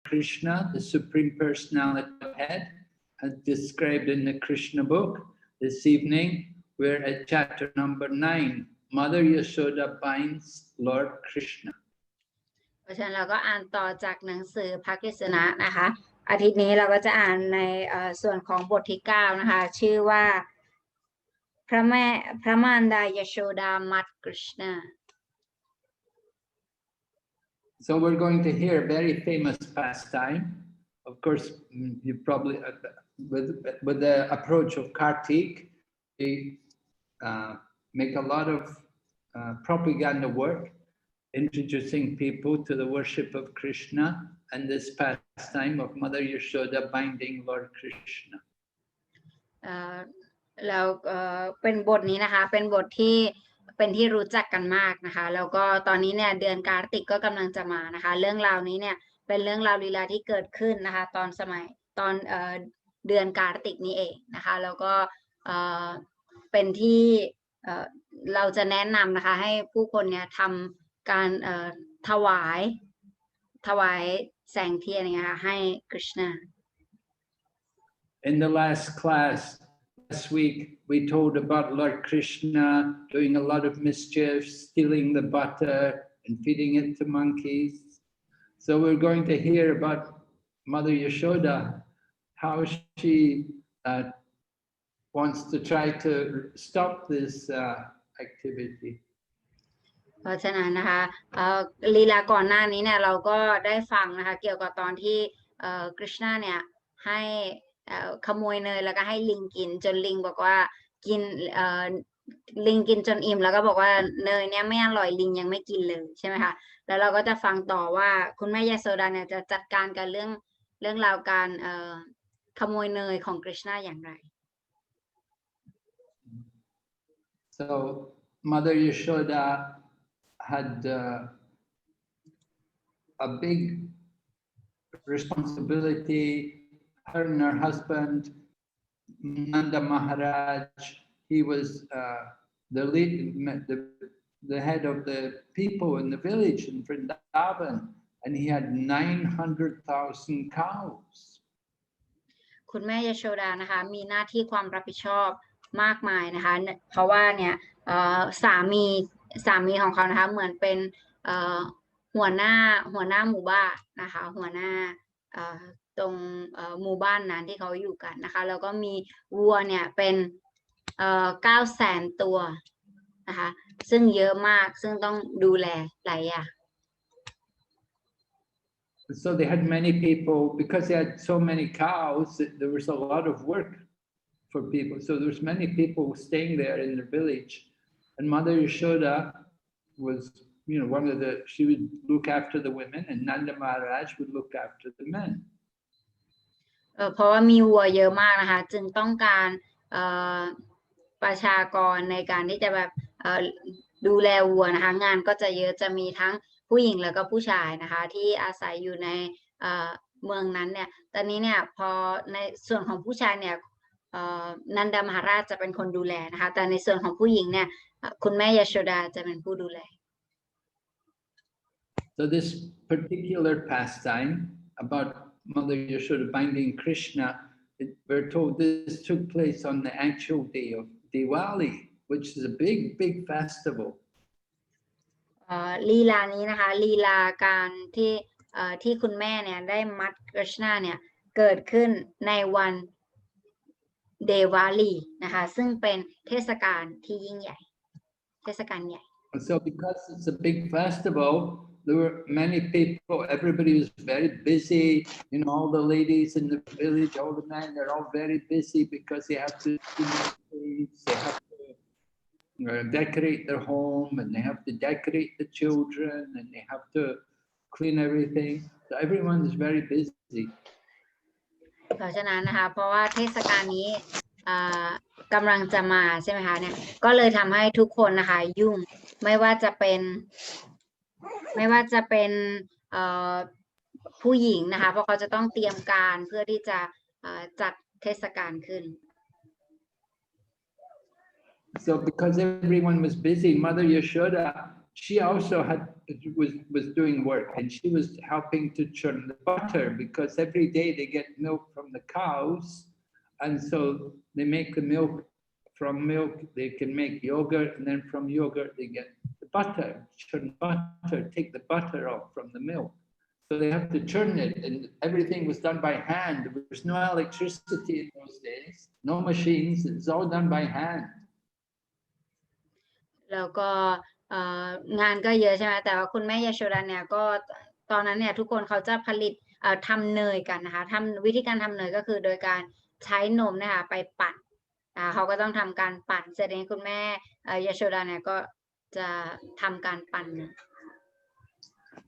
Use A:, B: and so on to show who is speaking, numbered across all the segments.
A: Krishna, the Supreme Personality of Head, as described in the Krishna book. This evening, we're at chapter number 9. Mother Yasoda binds Lord Krishna.
B: เพราะฉะนั้นเราก็อ่านต่อจากหนังสือพระกฤษณะนะคะอาทิตย์นี้เราก็จะอ่านในส่วนของบทที่9นะคะชื่อว่าพระมารดายโชดามัดกฤษณา
A: So we're going to hear a very famous pastime. Of course, you probably with the approach of Kartik, we make a lot of propaganda work, introducing people to the worship of Krishna and this pastime of Mother Yasoda binding Lord Krishna.
B: เราเป็นบทนี้นะคะเป็นบทที่เป็นที่รู้จักกันมากนะคะแล้วก็ตอนนี้เนี่ยเดือนกาฬติกก็กำลังจะมานะคะเรื่องราวนี้เนี่ยเป็นเรื่องราวลีลาที่เกิดขึ้นนะคะตอนเดือนกาฬติกนี้เองนะคะแล้วก็เป็นที่เราจะแนะนำนะคะให้ผู้คนเนี่ยทำการถวายแสงเทียนนะคะให้กฤษณา
A: In the last class last week, we told about Lord Krishna doing a lot of mischief, stealing the butter and feeding it to monkeys. So we're going to hear about Mother Yasoda, how she wants to try to stop this activity.
B: เพราะฉะนั้นนะคะลีลาก่อนหน้านี้เนี่ยเราก็ได้ฟังนะคะเกี่ยวกับตอนที่กฤษณาเนี่ยให้ขโมยเนยแล้วก็ให้ลิงกินจนลิงบอกว่ากินลิงกินจนอิ่มแล้วก็บอกว่าเนยเนี่ยไม่อร่อยลิงยังไม่กินเลยใช่ไหมคะแล้วเราก็จะฟังต่อว่าคุณแม่ยโสดาเนี่ยจะจัดการกับเรื่องราวการขโมยเนยของกฤษณาอย่างไร
A: So Mother Yasoda had a big responsibility. Her and her husband, Nanda Maharaj, he was the head of the people in the village in Vrindavan, and he had 900,000 cows.
B: คุณแม่ยโสดานะคะมีหน้าที่ความรับผิดชอบมากมายนะคะเพราะว่าเนี่ยสามีของเขานะคะเหมือนเป็นหัวหน้าหมู่บ้านนะคะหัวหน้าตรงหมู่บ้านนั้นที่เขาอยู่กันนะคะแล้วก็มีวัวเนี่ยเป็น900,000 ตัวนะคะซึ่งเยอะมากซึ่งต้องดูแลหลายอย่าง
A: So they had many people because they had so many cows. There was a lot of work for people. So there was many people staying there in the village, and Mother Yasoda was, she would look after the women, and Nanda Maharaj would look after the men.
B: เพราะว่ามีวัวเยอะมากนะคะจึงต้องการประชากรในการที่จะแบบดูแลวัวนะคะงานก็จะเยอะจะมีทั้งผู้หญิงแล้วก็ผู้ชายนะคะที่อาศัยอยู่ในเมืองนั้นเนี่ยตอนนี้เนี่ยพอในส่วนของผู้ชายเนี่ยนันดามหาราชจะเป็นคนดูแลนะคะแต่ในส่วนของผู้หญิงเนี่ยคุณแม่ยโสดาจะเป็นผู้ดูแล
A: So this particular pastime about Mother Yasoda binding Krishna, we're told this took place on the actual day of Diwali, which is a big festival.
B: ลีลานี้นะคะลีลาการที่คุณแม่เนี่ยได้มัดกฤษณาเนี่ยเกิดขึ้นในวันเดวาลีนะคะซึ่งเป็นเทศกาลที่ยิ่งใหญ่เทศกาลใหญ่
A: So because it's a big festival, there were many people, everybody was very busy, all the ladies in the village, all the men, they're all very busy because they have to they have to decorate their home, and they have to decorate the children, and they have to clean everything. So everyone is very busy.
B: เพราะฉะนั้นนะคะเพราะว่าเทศกาลนี้กำลังจะมาใช่ไหมคะเนี่ยก็เลยทำให้ทุกคนนะคะยุ่งไม่ว่าจะเป็นผู้หญิงนะคะเพราะเขาจะต้องเตรียมการเพื่อที่จะจัดเทศกาลขึ้น
A: So because everyone was busy, Mother Yasoda she also was doing work, and she was helping to churn the butter, because every day they get milk from the cows, and so they make the milk. From milk they can make yogurt, and then from yogurt they get the butter, churn butter, take the butter off from the milk. So they have to churn it, and everything was done by hand. There was no electricity in those days, no machines. It's all done by hand.
B: แล้วก็งานก็เยอะใช่ไหมแต่ว่าคุณแม่ยโชดาเนี่ยก็ตอนนั้นเนี่ยทุกคนเขาจะผลิตทำเนยกันนะคะวิธีการทำเนยก็คือโดยการใช้นมนะคะไปปั่นเขาก็ต้องทำการปั่นเสร็จนี้คุณแม่ยโชดาเนี่ยก็จะทำการปั่น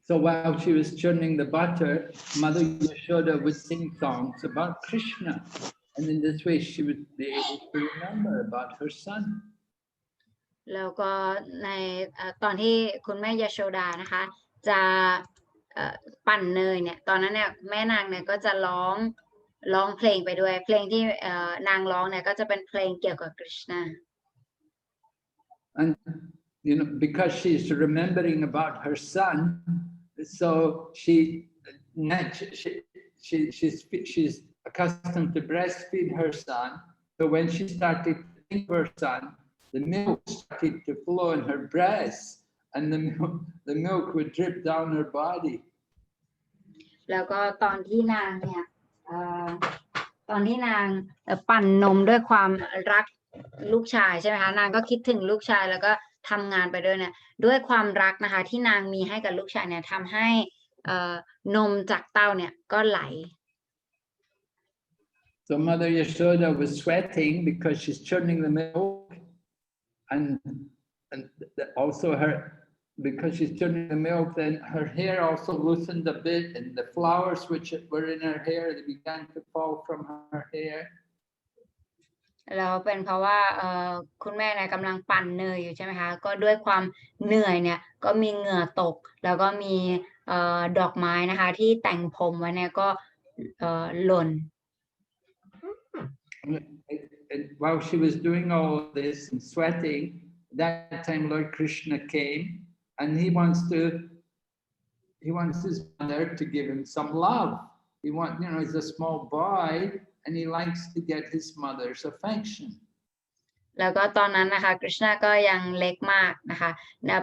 A: So while she was churning the butter, Mother Yasoda would sing songs about Krishna, and in this way she would be able to remember about her son.
B: แล้วก็ในตอนที่คุณแม่ยโชดานะคะจะปั่นเนยเนี่ยตอนนั้นเนี่ยแม่นางเนี่ยก็จะร้องเพลงไปด้วยเพลงที่นางร้องเนี่ยก็จะเป็นเพลงเกี่ยวกับกฤษณา
A: And you know, because she's remembering about her son, so she's accustomed to breastfeed her son. So when she started to think of her son, the milk started to flow in her breast, and the milk would drip down her body.
B: แล้วก็ตอนที่นางเนี่ยตอนที่นางปั่นนมด้วยความรักลูกชายใช่ไหมคะนางก็คิดถึงลูกชายแล้วก็ทำงานไปด้วยเนี่ยด้วยความรักนะคะที่นางมีให้กับลูกชายเนี่ยทำให้นมจากเต้าเนี่ยก็ไหล
A: So Mother Yasoda was sweating because she's churning the milk, and also because she's churning the milk, then her hair also loosened a bit, and the flowers which were in her hair, they began to fall from her hair.
B: แล้วเป็นเพราะว่าคุณแม่เนี่ยกำลังปั่นเนยอยู่ใช่ไหมคะก็ด้วยความเหนื่อยเนี่ยก็มีเหงื่อตกแล้วก็มีดอกไม้นะคะที่แต่งผมไว้เนี่ยก็หล่น
A: And while she was doing all this and sweating, that time Lord Krishna came, and he wants his mother to give him some love. He's a small boy, and he likes to get his mother's affection.
B: แล้วก็ตอนนั้นนะคะกฤษณาก็ยังเล็กมากนะคะ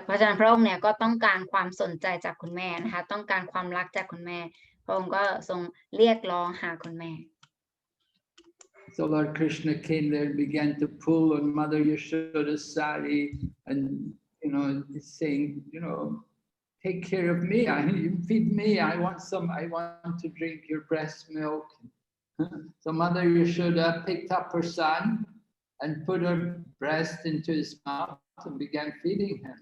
B: เพราะฉะนั้นพระองค์เนี่ยก็ต้องการความสนใจจากคุณแม่นะคะต้องการความรักจากคุณแม่พระองค์ก็ทรงเรียกร้องหาคุณแม่
A: So Lord Krishna came there and began to pull on Mother Yashoda's sari, and he's saying, take care of me. Feed me. I want to drink your breast milk. So Mother Yasoda picked up her son and put her breast into his mouth and began feeding him.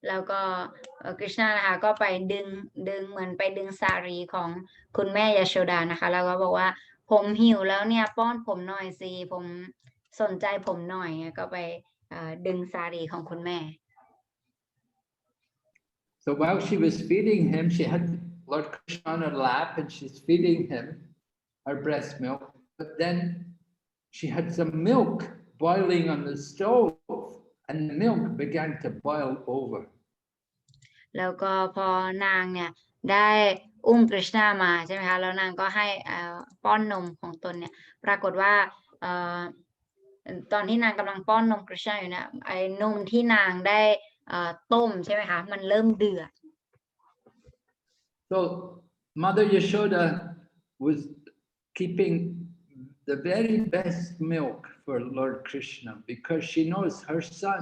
B: แล้วก็กฤษณานะคะก็ไปดึงเหมือนไปดึงสารีของคุณแม่ยโชดานะคะแล้วก็บอกว่าผมหิวแล้วเนี่ยป้อนผมหน่อยสิผมสนใจผมหน่อยก็ไปดึงสารีของคุณแม่
A: So while she was feeding him, she had Lord Krishna on her lap, and she's feeding him her breast milk. But then she had some milk boiling on the stove, and the milk began to boil over. แล้วก็พอนางเนี่ยได้อุ้มกฤษณามาใช่ไหมคะแล้วนางก็ให้ป้อนนมของตนเนี่ยปรากฏว่าตอนที่นางกำลังป้อนนมกฤษณาอยู่เนี่ยไอ้นมที่นางได้ต้มใช่ไหมคะมันเริ่มเดือด So Mother Yasoda was keeping the very best milk for Lord Krishna, because she knows her son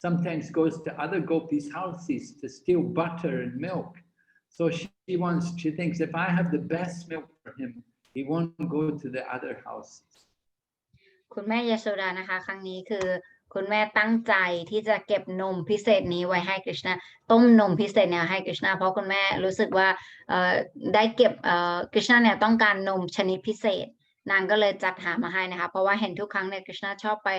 A: sometimes goes to other gopis' houses to steal butter and milk. So she thinks, if I have the best milk for him, he won't go to the other houses. คุณแม่ยโสดานะคะครั้งนี้คือคุณแม่ตั้งใจที่จะเก็บนมพิเศษนี้ไว้ให้กฤษณาต้มนมพิเศษเนี่ยให้กฤษณาเพราะคุณแม่รู้สึกว่าได้เก็บกฤษณาเนี่ยต้องการนมชนิดพิเศษนางก็เลยจัดหามาให้นะคะเพราะว่าเห็นทุกครั้งเนี่ยกฤษณาชอบไป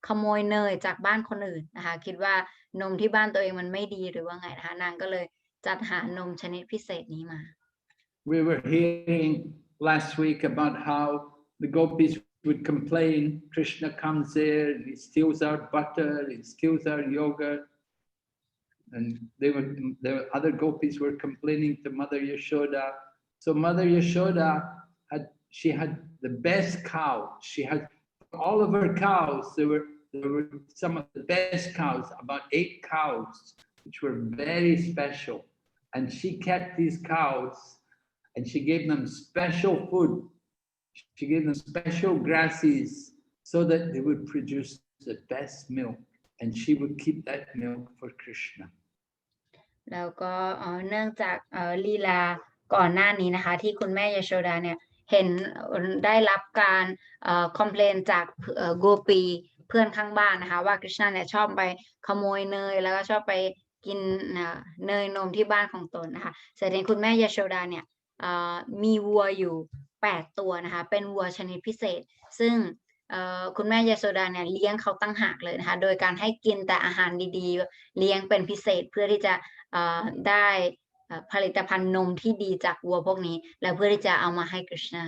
A: ขโมยเนยจากบ้านคนอื่นนะคะคิดว่านมที่บ้านตัวเองมันไม่ดีหรือว่าไงนะคะนางก็เลยจัดหานมชนิดพิเศษนี้มา We were hearing last week about how the gopis would complain, Krishna comes there and he steals our butter, he steals our yogurt. and the other gopis were complaining to Mother Yasoda. So Mother Yasoda had the best cow. She had all of her cows. There were some of the best cows, about 8 cows, which were very special. And she kept these cows, and she gave them special food. She gave them special grasses so that they would produce the best milk, and she would keep that milk for Krishna.
B: แล้วก็เนื่องจากลีลาก่อนหน้านี้นะคะที่คุณแม่ยโชดาเนี่ยเห็นได้รับการคอมเพลนจากโกปีเพื่อนข้างบ้านนะคะว่าคริชนาเนี่ยชอบไปขโมยเนยแล้วก็ชอบไปกินเนยนมที่บ้านของตนนะคะเสร็จแล้วคุณแม่ยโชดาเนี่ยมีวัวอยู่8 ตัวนะคะเป็นวัวชนิดพิเศษซึ่งคุณแม่ยโสดาเนี่ยเลี้ยงเขาตั้งหากเลยนะคะโดยการให้กินแต่อาหารดีๆเลี้ยงเป็นพิเศษเพื่อที่จะได้ผลิตภัณฑ์นมที่ดีจากวัวพวกนี้และเพื่อที่จะเอามาให้กฤษณา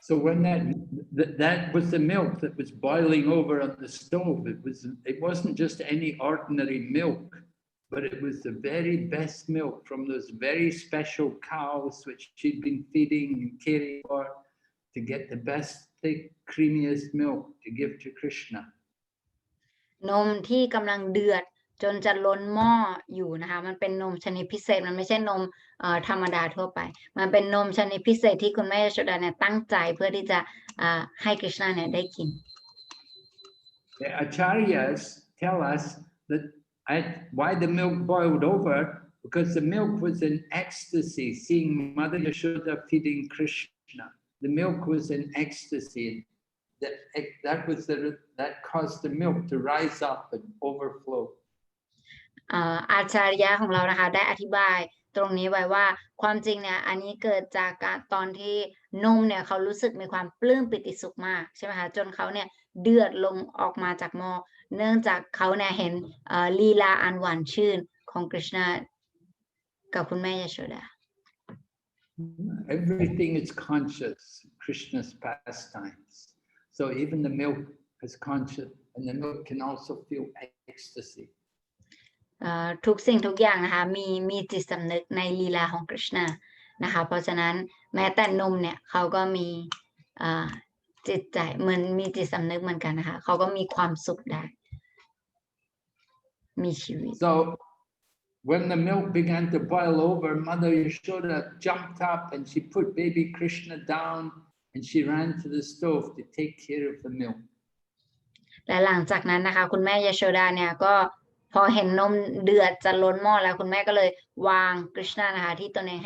A: So when that was the milk that was boiling over on the stove, it wasn't just any ordinary milk, but it was the very best milk from those very special cows which she'd been feeding and caring for to get the best, thick, creamiest milk to give to Krishna.
B: นมที่กำลังเดือดจนจะล้นหม้ออยู่นะคะมันเป็นนมชนิดพิเศษมันไม่ใช่นมธรรมดาทั่วไปมันเป็นนมชนิดพิเศษที่คุณแม่ยโสดาเนี่ยตั้งใจเพื่อที่จะให้กฤษณาเนี่ยได้กิน
A: The acharyas tell us that why the milk boiled over, because the milk was in ecstasy, seeing Mother Yasoda feeding Krishna. The milk was in ecstasy. That caused the milk to rise up and overflow.
B: อาจารยะของเรานะคะได้อธิบายตรงนี้ไว้ว่าความจริงเนี่ยอันนี้เกิดจากการตอนที่นมเนี่ยเขารู้สึกมีความปลื้มปิติสุขมากใช่ไหมคะจนเขาเนี่ยเดือดลงออกมาจากหม้อเนื่องจากเขาเนี่ยเห็นลีลาอันหวานชื่นของกฤษณากับคุณแม่ยโสดา
A: Everything is conscious, Krishna's pastimes. So even the milk is conscious, and the milk can also feel ecstasy.
B: ทุกสิ่งทุกอย่างนะคะมีจิตสำนึกในลีลาของกฤษณานะคะเพราะฉะนั้นแม้แต่นมเนี่ยเขาก็มีจิตใจเหมือนมีจิตสำนึกเหมือนกันนะคะเขาก็มีความสุขได้มีชีวิต
A: So when the milk began to boil over, Mother Yasoda jumped up and she put baby Krishna down and she ran to the stove to take care of the milk.
B: และหลังจากนั้นนะคะคุณแม่ยโสดาเนี่ยก็พอเห็นนมเดือดจะล้นหม้อแล้วคุณแม่ก็เลยวางกฤษณานะคะที่ตนเอง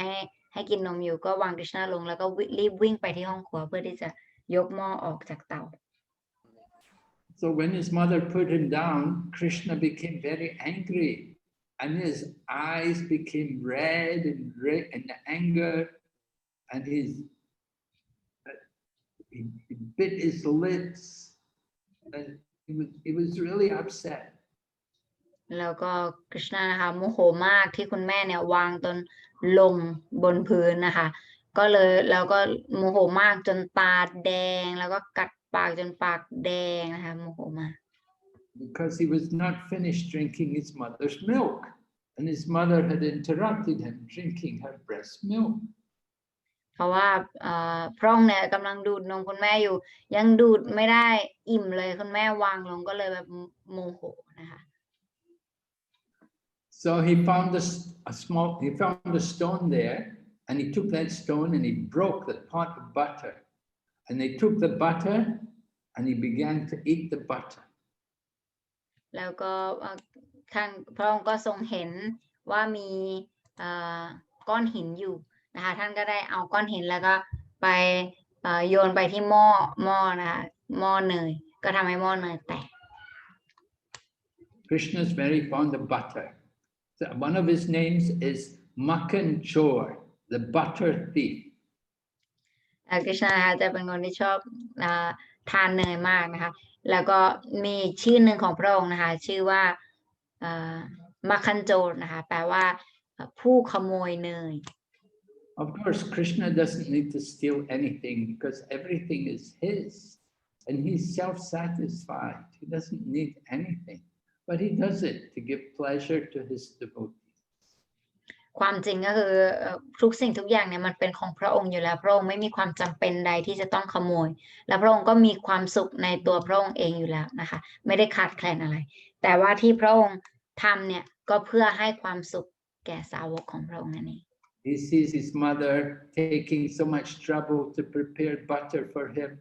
B: ให้กินนมอยู่ก็วางกฤษณาลงแล้วก็รีบวิ่งไปที่ห้องครัวเพื่อที่จะยกหม้อออกจากเตา
A: So when his mother put him down, Krishna became very angry and his eyes became red and anger and he bit his lips and he was really upset.
B: แล้วก็กฤษณานะคะโมโหมากที่คุณแม่เนี่ยวางตนลงบนพื้นนะคะก็เลยแล้วก็โมโหมากจนตาแดงแล้วก็กัดปากจนปากแดงนะคะโมโหมาก
A: Because he was not finished drinking his mother's milk and his mother had interrupted him drinking her breast milk.
B: เพราะว่าพระองค์เนี่ยกำลังดูดนมคุณแม่อยู่ยังดูดไม่ได้อิ่มเลยคุณแม่วางลงก็เลยแบบโมโหนะคะ
A: So he found a stone there, and he took that stone and he broke the pot of butter, and they took the butter, and he began to eat the butter.
B: แล้วก็ท่านพระองค์ก็ทรงเห็นว่ามีก้อนหินอยู่นะคะท่านก็ได้เอาก้อนหินแล้วก็ไปโยนไปที่หม้อนะคะหม้อเนยก็ทำให้หม้อเนยแตก
A: Krishna is very fond of butter. So one of his names is Makhan Chor, the butter thief.
B: กฤษณาจะเป็นคนที่ชอบทานเนยมากนะคะแล้วก็มีชื่อหนึ่งของพระองค์นะคะชื่อว่ามัคคันโจรนะคะแปลว่าผู้ขโมยเนย
A: Of course, Krishna doesn't need to steal anything because everything is his and he's self-satisfied. He doesn't need anything. But he does it to give pleasure to his devotees.
B: ความจริงก็คือทุกสิ่งทุกอย่างเนี่ยมันเป็นของพระองค์อยู่แล้วพระองค์ไม่มีความจำเป็นใดที่จะต้องขโมยและพระองค์ก็มีความสุขในตัวพระองค์เองอยู่แล้วนะคะไม่ได้ขาดแคลนอะไรแต่ว่าที่พระองค์ทำเนี่ยก็เพื่อให้ความสุขแก่สาวกของพระองค์นั่นเอง
A: He sees his mother taking so much trouble to prepare butter for him,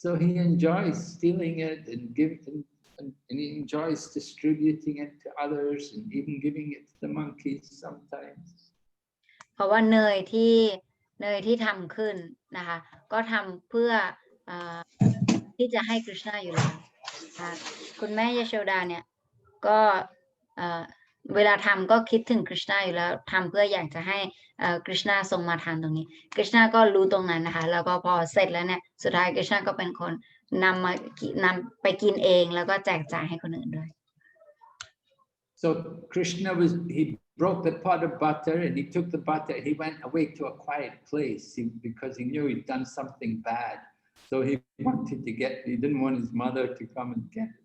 A: so he enjoys stealing it and he enjoys distributing it to others and even giving it to the monkeys sometimes.
B: เพราะว่าเนยที่ทำขึ้นนะคะก็ทำเพื่อที่จะให้กฤษณาอยู่แล้วคุณแม่ยโชดาเนี่ยก็เวลาทำก็คิดถึงกฤษณาอยู่แล้วทำเพื่ออยากจะให้กฤษณาทรงมาทานตรงนี้กฤษณาก็รู้ตรงนั้นนะคะแล้วก็พอเสร็จแล้วเนี่ยสุดท้ายกฤษณาก็เป็นคนนำไปกินเองแล้วก็แจกจ่ายให้คนอื่นด้วย
A: So Krishna he broke the pot of butter and he took the butter. He went away to a quiet place because he knew he'd done something bad. So he didn't want his mother to come and get it.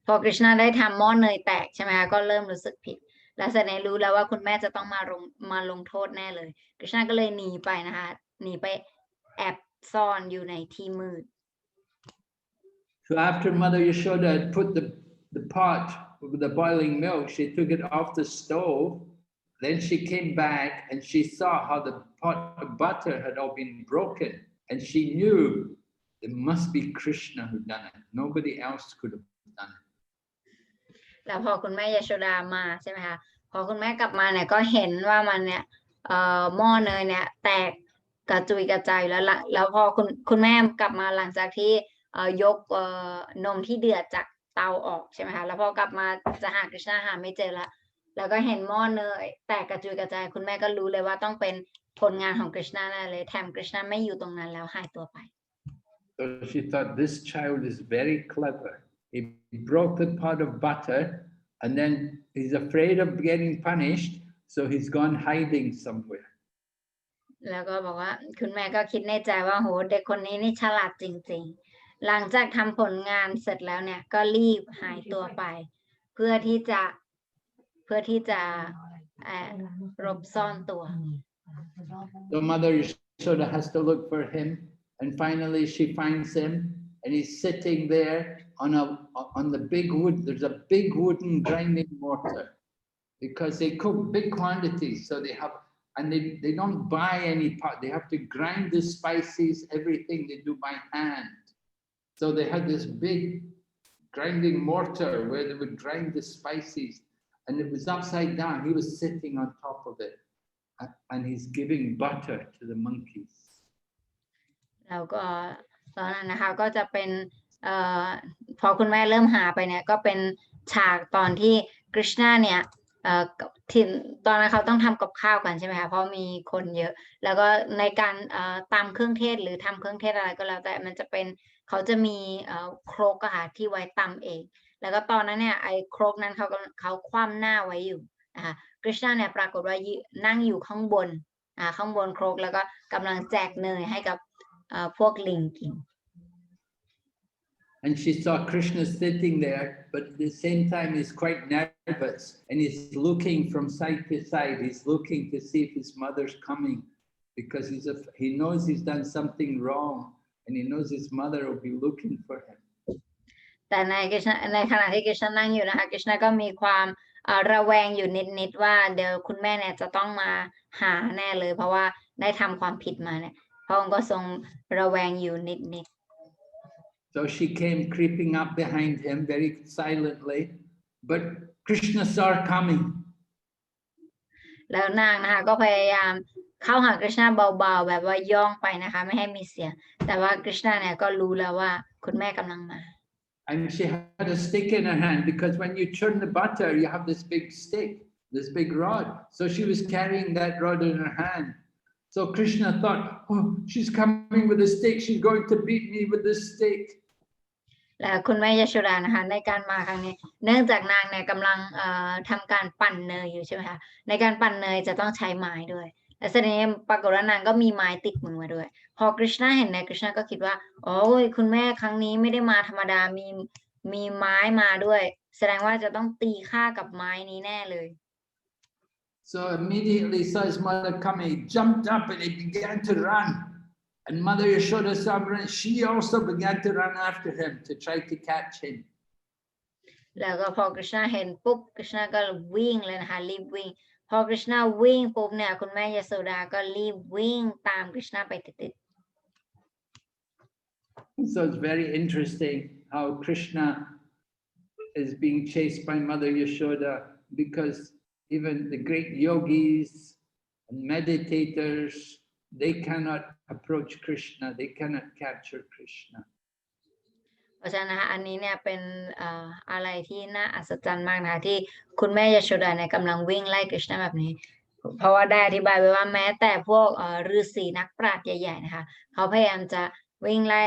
B: พอกฤษณาได้ทำหม้อเนยแตกใช่ไหมคะก็เริ่มรู้สึกผิดและเสนอรู้แล้วว่าคุณแม่จะต้องมาลงโทษแน่เลยกฤษณาก็เลยหนีไปนะคะหนีไปแอบซ่อนอยู่ในที่มืด
A: So after Mother Yasoda had put the pot with the boiling milk, she took it off the stove. Then she came back and she saw how the pot of butter had all been broken, and she knew it must be Krishna who done it. Nobody else could have done it.
B: แล้วพอคุณแม่ยโชดามาใช่ไหมคะพอคุณแม่กลับมาเนี่ยก็เห็นว่ามันเนี่ยหม้อเนยเนี่ยแตกกระจุยกระจายแล้วพอคุณแม่กลับมาหลังจากที่ยกนมที่เดือดจากเตาออกใช่ไหมคะแล้วพอกลับมาจะหากฤษณาหาไม่เจอแล้วก็เห็นหม้อเนยแตกกระจุยกระจายคุณแม่ก็รู้เลยว่าต้องเป็นผลงานของกฤษณาแน่เลยแถมกฤษณาไม่อยู่ตรงนั้นแล้วหายตัวไป
A: So she thought this child is very clever. He broke the pot of butter and then he's afraid of getting punished, so he's gone hiding somewhere.
B: แล้วก็บอกว่าคุณแม่ก็คิดในใจว่าโหเด็กคนนี้นี่ฉลาดจริงๆหลังจากทำผลงานเสร็จแล้วเนี่ยก็รีบหายตัวไปเพื่อที่จะหลบซ่อนตัว
A: So Mother Yasoda has to look for him, and finally she finds him, and he's sitting there on the big wood. There's a big wooden grinding mortar because they cook big quantities, so they have. And they don't buy any pot. They have to grind the spices, everything they do by hand. So they had this big grinding mortar where they would grind the spices, and it was upside down. He was sitting on top of it, and he's giving butter to the monkeys.
B: แล้วก็ตอนนั้นนะคะก็จะเป็นพอคุณแม่เริ่มหาไปเนี่ยก็เป็นฉากตอนที่กฤษณาเนี่ยตอนนั้นเขาต้องทำกับข้าวกันใช่ไหมคะเพราะมีคนเยอะแล้วก็ในการตำเครื่องเทศหรือทำเครื่องเทศอะไรก็แล้วแต่มันจะเป็นเขาจะมีโครกค่ะที่ไว้ตำเองแล้วก็ตอนนั้นเนี่ยไอ้โครกนั้นเขาคว่ำหน้าไว้อยู่นะคะกฤษณาเนี่ยปรากฏว่านั่งอยู่ข้างบนโครกแล้วก็กำลังแจกเนยให้กับพวกลิงกิน
A: And she saw Krishna sitting there, but at the same time he's quite nervous and he's looking from side to side. He's looking to see if his mother's coming because he knows he's done something wrong and he knows his mother will be looking for him.
B: แต่ในขณะที่กฤษณานั่งอยู่นะคะกฤษณาก็มีความระแวงอยู่นิดว่าเดี๋ยวคุณแม่เนี่ยจะต้องมาหาแน่เลยเพราะว่าได้ทำความผิดมาเนี่ยพระองค์ก็ทรงระแวงอยู่นิด
A: So she came creeping up behind him very silently, but Krishna saw her coming.
B: แล้วนางนะคะก็พยายามเข้าหากฤษณาเบาๆแบบว่าย่องไปนะคะไม่ให้มีเสียงแต่ว่ากฤษณาเนี่ยก็รู้แล้วว่าคุณแม่กำลังมา
A: And she had a stick in her hand because when you churn the butter, you have this big stick, this big rod. So she was carrying that rod in her hand. So Krishna thought, oh, she's coming with a stick. She's going to beat me with this stick.
B: แล้วคุณแม่ยโชดานะคะในการมาครั้งนี้เนื่องจากนางเนี่ยกำลังทำการปั่นเนยอยู่ใช่ไหมคะในการปั่นเนยจะต้องใช้ไม้ด้วยและทีนี้ปรากฏว่านางก็มีไม้ติดมือมาด้วยพอกฤษณาเห็นเนี่ยกฤษณาก็คิดว่าโอ้ยคุณแม่ครั้งนี้ไม่ได้มาธรรมดามีไม้มาด้วย แสดงว่าจะต้องตีค่ากับไม้นี้แน่เลย
A: So immediately saw his mother coming, he jumped up and he began to run. And Mother Yasoda saw him run. She also began to run after him to try to catch him.
B: แล้วก็พอกฤษณาเห็นปุ๊บกฤษณาก็วิ่งเลยนะคะรีบวิ่งพอกฤษณาวิ่งปุ๊บเนี่ยคุณแม่ยโสดาก็รีบวิ่งตามกฤษณาไปติด
A: So it's very interesting how Krishna is being chased by Mother Yasoda, because even the great yogis and meditators, they cannot approach Krishna, they cannot capture Krishna.
B: เพราะฉะนั้นนะคะอันนี้เนี่ยเป็นอะไรที่น่าอัศจรรย์มากนะคะที่คุณแม่ยโสดาเนี่ยกำลังวิ่งไล่กฤษณาแบบนี้เพราะว่าได้อธิบายไว้ว่าแม้แต่พวกฤาษีนักปราชญ์ใหญ่ๆนะคะเขาพยายามจะวิ่งไล่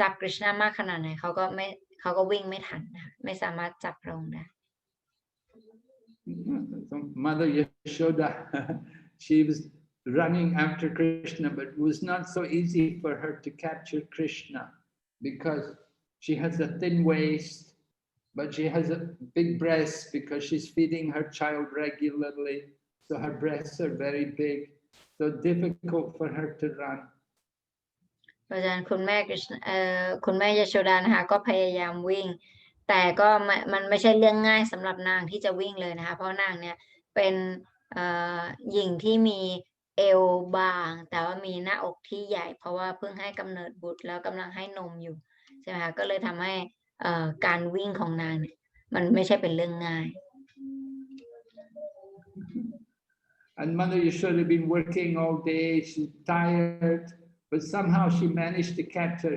B: จับกฤษณามากขนาดไหนเขาก็วิ่งไม่ทันนะคะไม่สามารถจับพระองค์ได้
A: So Mother Yasoda, she was running after Krishna, but it was not so easy for her to capture Krishna because she has a thin waist, but she has a big breast because she's feeding her child regularly. So her breasts are very big, so difficult for her to run.
B: เพราะฉะนั้นคุณแม่ยโสดานะคะก็พยายามวิ่งแต่ก็มันไม่ใช่เรื่องง่ายสำหรับนางที่จะวิ่งเลยนะคะเพราะนางเนี่ยเป็นหญิงที่มีเอวบางแต่ว่ามีหน้าอกที่ใหญ่เพราะว่าเพิ่งให้กำเนิดบุตรแล้วกำลังให้นมอยู่ใช่ไหมคะก็เลยทำให้การวิ่งของนางเนี่ยมันไม่ใช่เป็นเรื่องง่าย
A: And Mother Yasoda had been working all day, she's tired, but somehow she managed to catch her,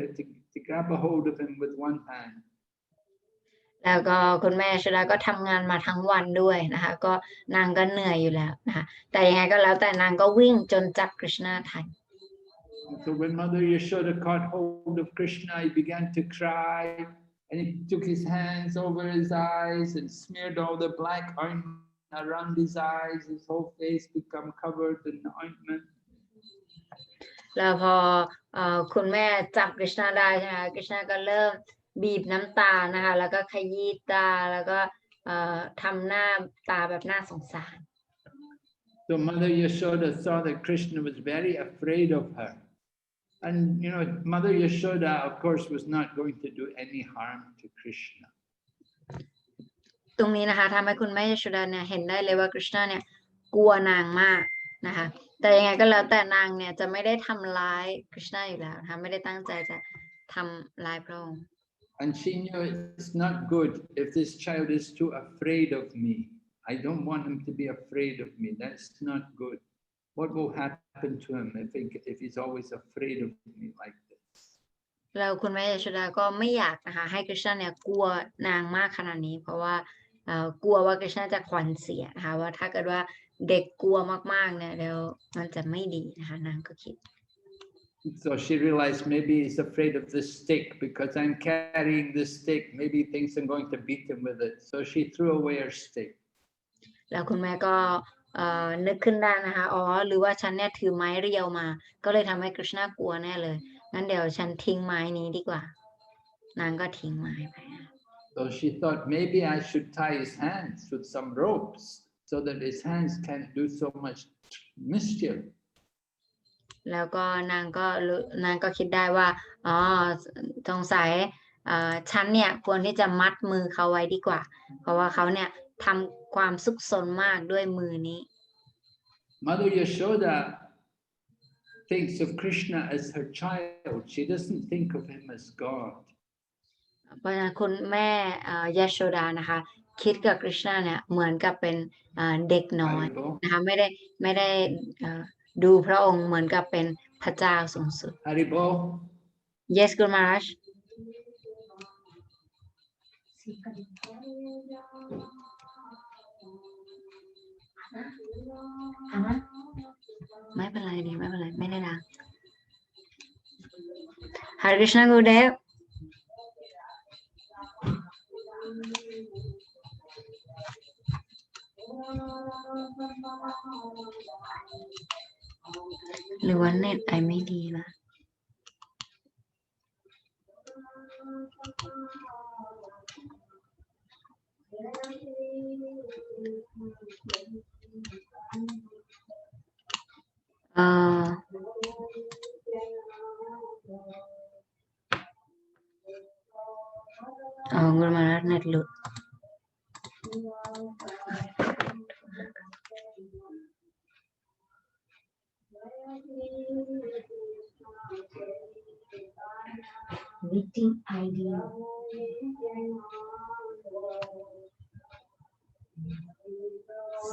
A: to grab a hold of him with one hand.
B: แล้วก็คุณแม่ยโสดาก็ทำงานมาทั้งวันด้วยนะคะก็นางก็เหนื่อยอยู่แล้วนะคะแต่ยังไงก็แล้วแต่นางก็วิ่งจนจับกฤษณาทัน
A: So when Mother Yasoda caught hold of Krishna, he began to cry, and he took his hands over his eyes and smeared all the black ointment around his eyes. His whole face become covered in ointment.
B: แล้วพอคุณแม่จับกฤษณาได้ใช่ไหมกฤษณาก็เริ่มบีบน้ำตานะคะแล้วก็ขยี้ตาแล้วก็ทำหน้าตาแบบน่าสงสาร
A: So Mother Yasoda saw that Krishna was very afraid of her. And you know, Mother Yasoda, of course, was not going to do any harm to Krishna.
B: ตรงนี้นะคะทำให้คุณแม่ยโสดาเนี่ยเห็นได้เลยว่ากฤษณาเนี่ยกลัวนางมากนะคะแต่ยังไงก็แล้วแต่นางเนี่ยจะไม่ได้ทำร้ายกฤษณาอยู่แล้วนะคะไม่ได้ตั้งใจจะทำร้ายพระองค์
A: And she knew it's not good if this child is too afraid of me. I don't want him to be afraid of me. That's not good. What will happen to him if he's always afraid of me like this?
B: แล้วคุณแม่ยโสดาก็ไม่อยากนะคะให้กฤษณาเนี่ยกลัวนางมากขนาดนี้เพราะว่ากลัวว่ากฤษณาจะขวัญเสียนะคะว่าถ้าเกิดว่าเด็กกลัวมากๆเนี่ยเดี๋ยวมันจะไม่ดีนะคะนางก็คิด
A: So she realized maybe he's afraid of this stick because I'm carrying this stick. Maybe he thinks I'm going to beat him with it. So she threw away her stick.
B: แล้วคุณแม่ก็นึกขึ้นได้นะคะอ๋อหรือว่าฉันเนี่ยถือไม้เรียวมาก็เลยทำให้กฤษณากลัวแน่เลยงั้นเดี๋ยวฉันทิ้งไม้นี้ดีกว่านางก็ทิ้งไม้ไป
A: So she thought maybe I should tie his hands with some ropes so that his hands can't do so much mischief.
B: แล้วก็นางก็คิดได้ว่าอ๋อสงสัยฉันเนี่ยควรที่จะมัดมือเขาไว้ดีกว่าเพราะว่าเขาเนี่ยทำความซุกซนมากด้วยมือนี้
A: Mother Yasoda thinks of Krishna as her child. She doesn't think of him as God.
B: เพราะฉะนั้นคุณแม่ยโสดานะคะคิดกับกฤษณาเนี่ยเหมือนกับเป็นเด็กน้อยนะคะไม่ได้ดูพระองค์เหมือนกับเป็นพระเจ้าสูงสุด
A: Haribo.
B: Yes, Guru Maharaj. ไม่เป็นไรดีไม่เป็นไรไม่ได้ดัง Hare Krishna Gurudev หรือว่าเน็ตไอไม่ดีนะ Guru Maharaj net hlut. Meeting ID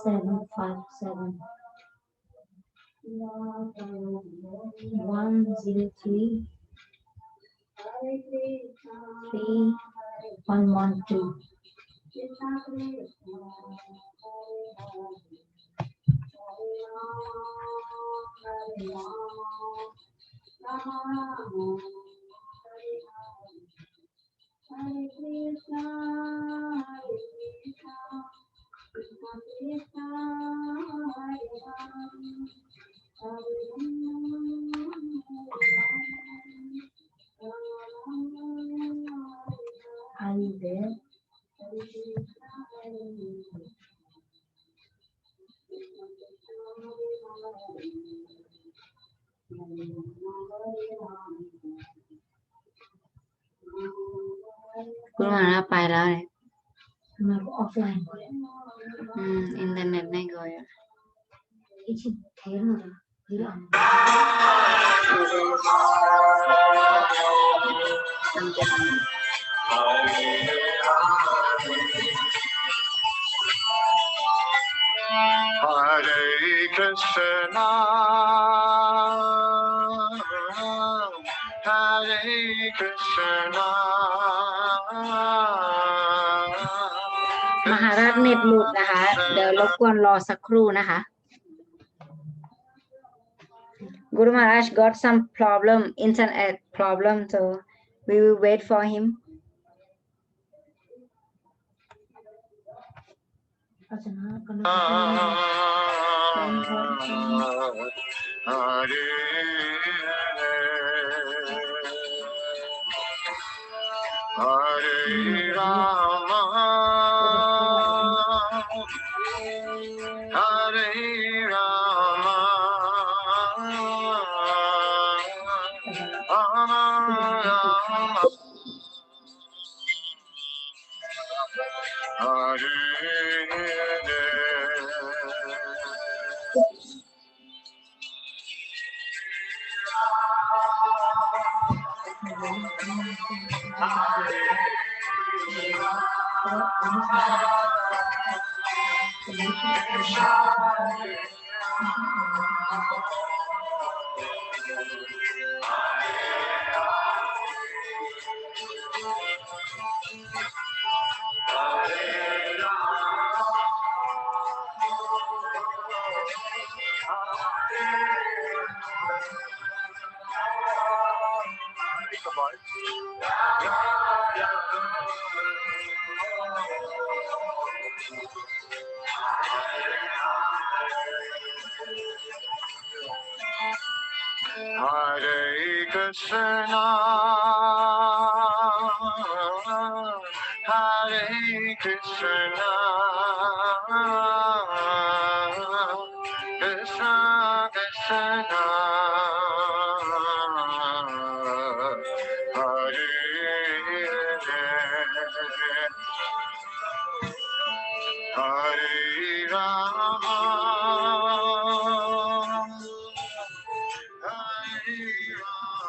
B: 757 103 3112. Are you there? Guru Maharaj ไปแล้วเนี่ยมาออฟไลน์อินเทอร์เน็ตไม่ก็อยู่ที่ชิดเทนหรอหรืออัน
C: Hare Krishna, Hare Krishna,
B: มหาราชเน็ตหลุดนะคะ เดี๋ยวรบกวนรอสักครู่นะคะ Guru Maharaj got some problem, internet problem, so we will wait for him.
C: Hare Rama, Hare Rama, Rama Rama, Hare Hare Krishna, Hare Krishna, Krishna Krishna, Hare Hare Rama, Hare Rama.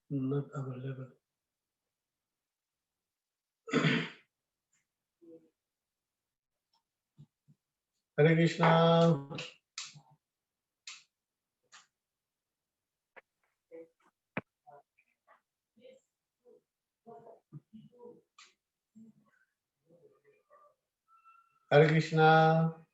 D: Not available. Hare Krishna. Hare Krishna.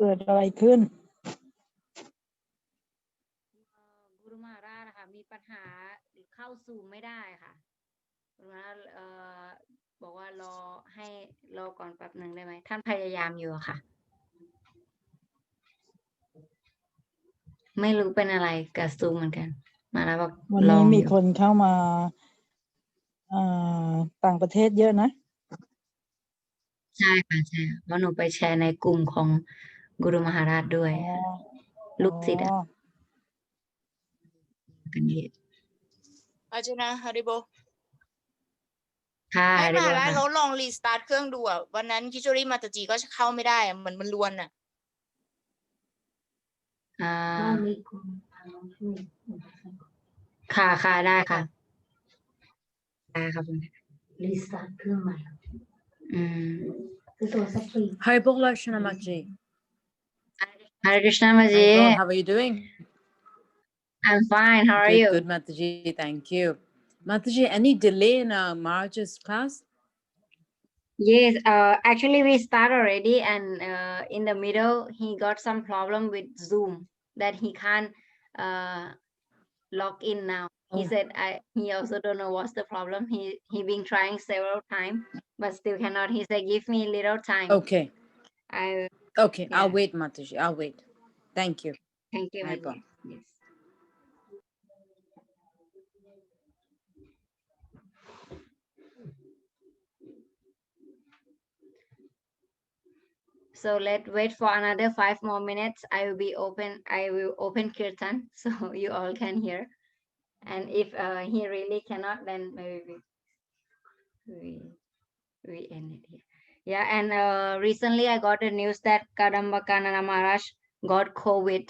E: เกิดอะไรขึ้น
B: กุรุมาราชนะคะมีปัญหาเข้าซูมไม่ได้ค่ะกุรุมาราชบอกว่ารอก่อนแป๊บหนึ่งได้ไหมท่านพยายามอยู่อะค่ะ ไม่รู้เป็นอะไรกับซูมเหมือนกัน มาแล้วบอก
E: วัน
B: ลอ
E: นี้
B: ง
E: มี
B: อยู่
E: คนเข้ามาต่างประเทศเยอะนะ
B: ใช่ค่ะใช่เพราะหนูไปแชร์ในกลุ่มของกุรุมหาราชด้วย
E: อ๋อ
B: ลูกศิษย์
E: อ๋อ
B: กันเยอะ
F: อาจารย์นะฮาริโบ
B: ค่ะ
F: ให้
B: เรี
F: ม
B: ยบร้
F: หา
B: อย
F: ราช
B: ค่ะ
F: เขาลองรีสตาร์ทเครื่องดูอ่ะวันนั้นคิโจริมาตาจิก็เข้าไม่ได้อะเหมือนมันลวนอ่ะ
B: ค่ะค่ะได้ค่ะ ได้ครับ
G: รีสตาร์ทเครื่องใหม่
B: อืม
G: คือโทรศัพท์ฟรี
H: Haribol Lakshana Mataji.
B: Hare Krishna Maji
H: Haribol, how are you doing?
B: I'm fine how are
H: Good,
B: you
H: good, Mataji. Thank you. Mataji, any delay in Maharaj's class?
B: Yes, actually we start already and in the middle he got some problem with Zoom that he can't log in now. He
H: Oh.
B: said he also don't know what's the problem. He been trying several times but still cannot. He said give me little time.
H: Okay. Okay,
B: Yeah.
H: I'll wait, Mataji. I'll wait. Thank you.
B: Thank you,
H: Haribol.
B: Maji. Yes. So let's wait for another 5 more minutes. I will open Kirtan so you all can hear. And if he really cannot, then maybe we end it here. Yeah, and recently I got the news that Kadambakanana Maharaj got COVID.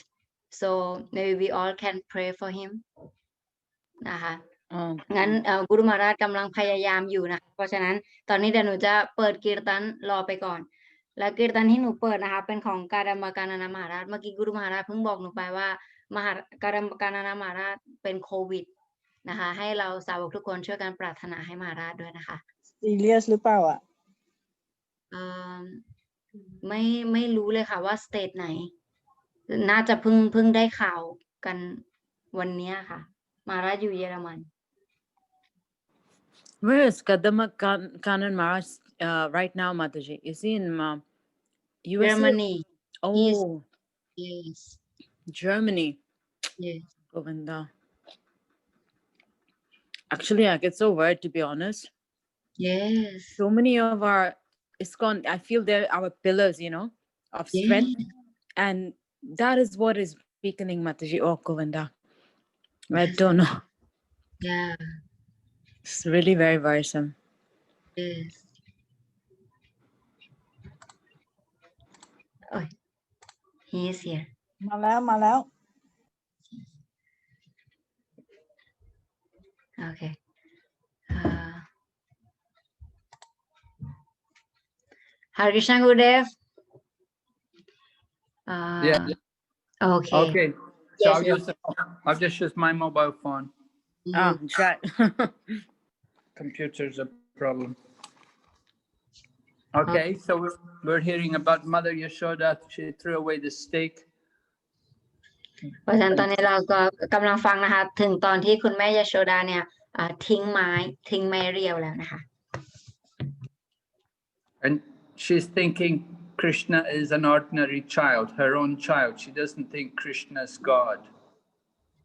B: So maybe we all can pray for him. นะคะ
H: Oh.
B: งั้นกุรุมาราชกำลังพยายามอยู่นะคะเพราะฉะนั้นตอนนี้เดี๋ยวหนูจะเปิดกีรตันรอไปก่อน แล้วกีรตันที่หนูเปิดนะคะเป็นของการมการนามหาราชเมื่อกี้กุรุมหาราชเพิ่งบอกหนูไปว่าการมการนามหาราชเป็นโควิดนะคะให้เราสาวกทุกคนช่วยกันปรารถนาให้มหาราชด้วยนะคะ
E: ซีเรียสหรือเปล่าอ่ะ
B: ไม่รู้เลยค่ะว่าสเตทไหน น่าจะเพิ่งได้ข่าวกันวันนี้ค่ะมหาราชอยู่เยอรมัน
H: Where is Kadama Kanan Maharaj right now, Mataji? Is he in USA?
B: Germany.
H: Oh,
B: Yes.
H: Germany.
B: Yes.
H: Govinda. Actually, I get so worried, to be honest.
B: Yes.
H: So many of our ISKCON, I feel they're our pillars, of strength.
B: Yes.
H: And that is what is weakening Mataji. Oh, Govinda. I don't know.
B: Yeah.
H: It's really very worrisome.
B: Yes. Oh, he is here.
E: มาแล้ว
B: Okay. Hare Krishna Gurudev.
A: Yeah.
B: Okay.
A: Okay. So
B: Yes.
A: I'll just use my mobile phone.
H: Ah, try.
A: Computer's a problem. Okay, so we're hearing about Mother Yasoda. She threw away the steak.
B: เพราะฉะนั้นตอนนี้เราก็กำลังฟังนะคะถึงตอนที่คุณแม่ยโชดาเนี่ยทิ้งไม้เรียวแล้วนะคะ
A: And she's thinking Krishna is an ordinary child, her own child. She doesn't think Krishna is God.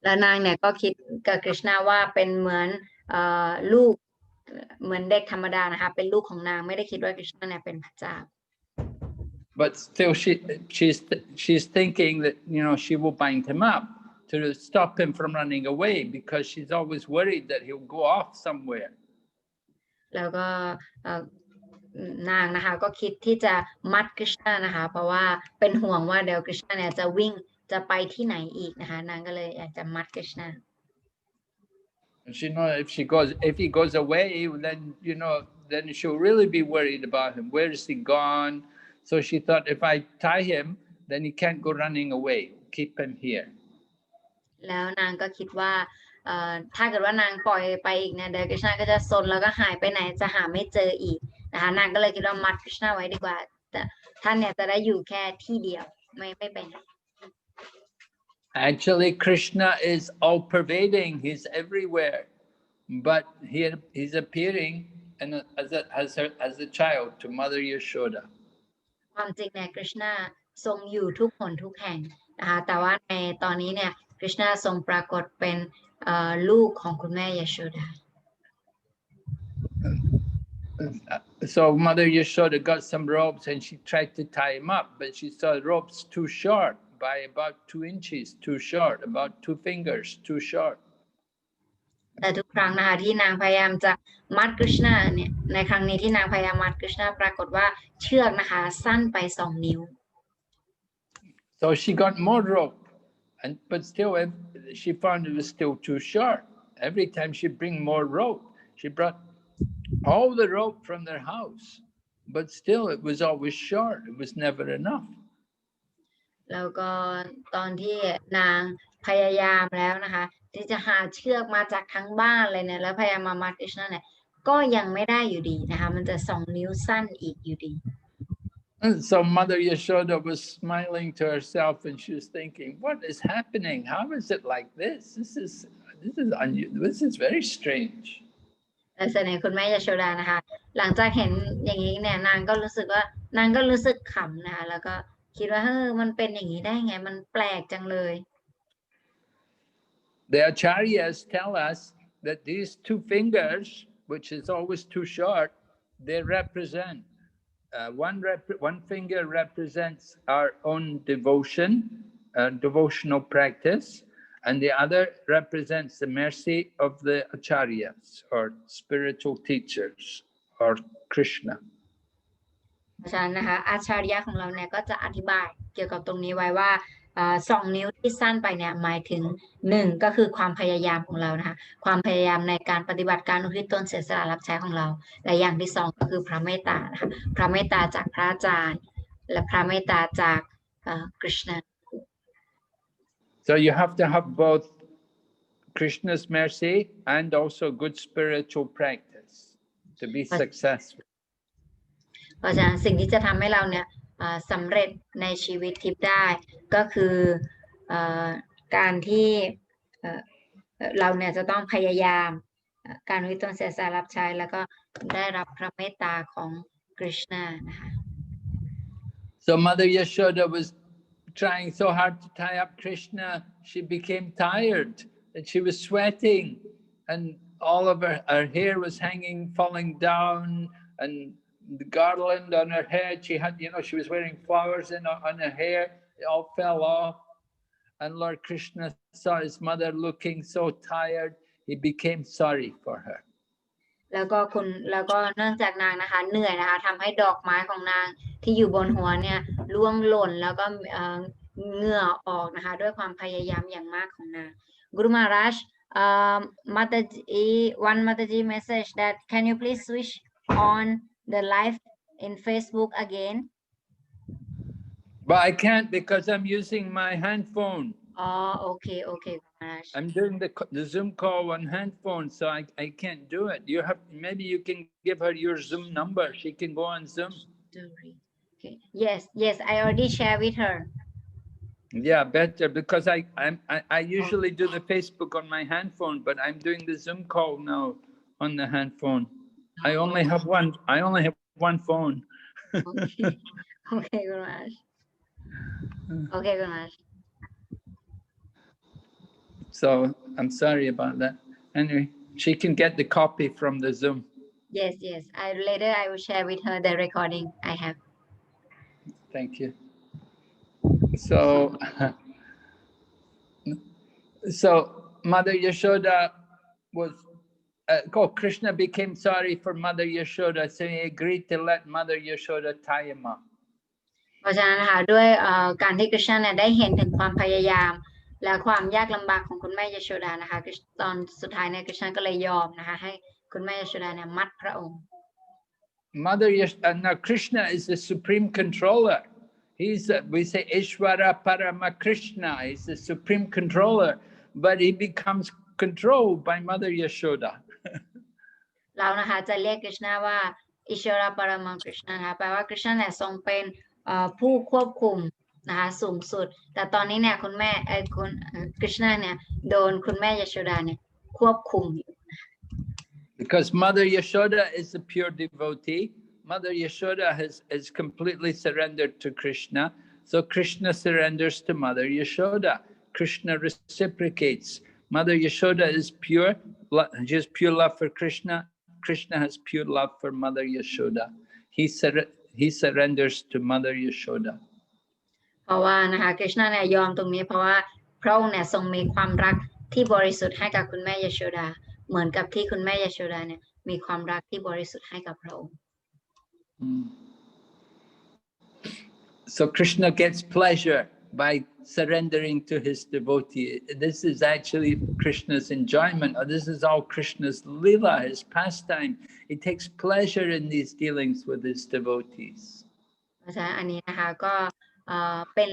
B: แล้วนางเนี่ยก็คิดกับกฤษณาว่าเป็นเหมือนลูกเหมือนเด็กธรรมดานะคะเป็นลูกของนางไม่ได้คิดว่ากฤษณาเนี่ยเป็นพระเจ้า
A: But still she's thinking that, you know, she will bind him up to stop him from running away because she's always worried that he'll go off somewhere.
B: แล้วก็นางนะคะก็คิดที่จะมัดกฤษณานะคะเพราะว่าเป็นห่วงว่าเดี๋ยวกฤษณาเนี่ยจะวิ่งจะไปที่ไหนอีกนะคะนางก็เลยอยากจะมัดกฤษณา
A: She know if he goes away, then you know, then she'll really be worried about him. Where is he gone? So she thought, if I tie him, then he can't go running away. Keep him here.
B: แล้วนางก็คิดว่าถ้าเกิดว่านางปล่อยไปอีกเนี่ยเดี๋ยวกฤษณาก็จะซนแล้วก็หายไปไหนจะหาไม่เจออีกนะคะนางก็เลยคิดว่ามัดกฤษณาไว้ดีกว่าแต่ท่านเนี่ยจะได้อยู่แค่ที่เดียวไม่ไปไหน
A: Actually, Krishna is all-pervading. He's everywhere, but he's appearing as a child to Mother Yasoda.
B: ความจริงเนี่ยกฤษณาทรงอยู่ทุกหนทุกแห่งนะคะแต่ว่าในตอนนี้เนี่ยกฤษณาทรงปรากฏเป็นลูกของคุณแม่ยโสดา
A: So Mother Yasoda got some ropes and she tried to tie him up, but she saw the ropes too short, by about 2 inches, too short, about 2 fingers, too short.
B: แต่ทุกครั้งนะคะที่นางพยายามจะมัดกฤษณาเนี่ยในครั้งนี้ที่นางพยายามมัดกฤษณาปรากฏว่าเชือกนะคะสั้นไป2 นิ้ว
A: So she got more rope, but still she found it was still too short. Every time she bring more rope, she brought all the rope from their house, but still it was always short. It was never enough.
B: แล้วก็ตอนที่นางพยายามแล้วนะคะที่จะหาเชือกมาจากทั้งบ้านเลยเนี่ยแล้วพยายามมามัดกฤษณาเนี่ยก็ยังไม่ได้อยู่ดีนะคะมันจะ2 นิ้วสั้นอีกอยู่ดี
A: And so Mother Yasoda was smiling to herself and she was thinking, what is happening? How is it like this? This is very strange.
B: แต่ส่วนในคุณแม่ยโสดานะคะหลังจากเห็นอย่างนี้เนี่ยนางก็รู้สึกขำนะคะแล้วก็คิดว่ามันเป็นอย่างนี้ได้ไงมันแปลกจังเลย
A: The acharyas tell us that these 2 fingers, which is always too short, they represent one finger represents our own devotion, devotional practice, and the other represents the mercy of the acharyas or spiritual teachers or Krishna.
B: เพราะฉะนั้นนะคะอาจารย์ของเราเนี่ยก็จะอธิบายเกี่ยวกับตรงนี้ไว้ว่า2 นิ้วที่สั้นไปเนี่ยหมายถึง1ก็คือความพยายามของเรานะคะความพยายามในการปฏิบัติการอุทิศตนเสียสละรับใช้ของเราและอย่างที่2ก็คือพระเมตตานะคะพระเมตตาจากพระอาจารย์และพระเมตตาจากKrishna.
A: So you have to have both Krishna's mercy and also good spiritual practice to be successful.
B: เพราะฉะนั้นสิ่งที่จะทำให้เราเนี่ยสำเร็จในชีวิตทิพย์ได้ก็คือการที่เราเนี่ยจะต้องพยายามการอุทิศตนเสียสละรับใช้แล้วก็ได้รับพระเมตตาของกฤษณานะคะ
A: So Mother Yasoda was trying so hard to tie up Krishna, she became tired and she was sweating and all of her hair was hanging, falling down, and the garland on her head, she had, she was wearing flowers on her hair, it all fell off. And Lord Krishna saw his mother looking so tired, he became sorry for her. แล้วก็เนื่องจากนางนะคะเหนื่อยนะคะทำให้ดอกไม้ของนางที่อยู่บนหัวเนี่ยร่วงหล่นแล้วก็เหงื่อออกนะคะด้วยความพยายามอย่างมากของนาง Guru Maharaj, Mataji, one Mataji message that can you please switch on the live
B: in Facebook again?
A: But I can't because I'm using my handphone.
B: Oh, okay, okay, Maharaj.
A: I'm doing the Zoom call on handphone, so I can't do it. You have maybe you can give her your Zoom number. She can go on Zoom.
B: Okay. Yes, I already share with her.
A: Yeah, better because I usually do the Facebook on my handphone, but I'm doing the Zoom call now on the handphone. I only have one. I only have one phone.
B: Okay, okay, Maharaj. Okay, Maharaj.
A: So I'm sorry about that. Anyway, she can get the copy from the Zoom.
B: Yes. Later I will share with her the recording I have.
A: Thank you. So, Mother Yasoda was, Krishna became sorry for Mother Yasoda, so he agreed to let Mother Yasoda tie him up.
B: เพราะฉะนั้นนะคะด้วยการที่กฤษณะเนี่ยได้เห็นถึงความพยายามและความยากลำบากของคุณแม่ยโสดานะคะตอนสุดท้ายเนี่ยกฤษณะก็เลยยอมนะคะให้คุณแม่ยโสดาเนี่ยมัดพระองค์
A: Mother Yasoda, now Krishna is the supreme controller. He's, we say Ishvara Parama Krishna, he's the supreme controller, but he becomes controlled by Mother Yasoda.
B: เรานะคะจะเรียกกฤษณะว่าอิชวรปรมังกฤษณะนะคะแปลว่ากฤษณะเนี่ยทรงเป็นผู้ควบคุมนะคะสูงสุดแต่ตอนนี้เนี่ยคุณแม่คุณกฤษณะเนี่ยโดนคุณแม่ยโสดาเนี่ยควบคุมอยู่
A: Because Mother Yasoda is a pure devotee, Mother Yasoda has completely surrendered to Krishna, so Krishna surrenders to Mother Yasoda. Krishna reciprocates. Mother Yasoda is pure, she has pure love for Krishna. Krishna has pure love for Mother Yasoda. He surrenders to Mother Yasoda.
B: เพราะว่านะคะกฤษณะเนี่ยยอมตรงนี้เพราะว่าพระองค์เนี่ยทรงมีความรักที่บริสุทธิ์ให้กับคุณแม่ยโสดาเหมือนกับที่คุณแม่ยโสดาเนี่ยมีความรักที่บริสุทธิ์ให้กับพระองค์
A: So Krishna gets pleasure by surrendering to his devotee. This is actually Krishna's enjoyment, or this is all Krishna's lila, his pastime. He takes pleasure in these dealings with his devotees.
B: เพราะฉะนั้นอันนี้นะคะก็เป็น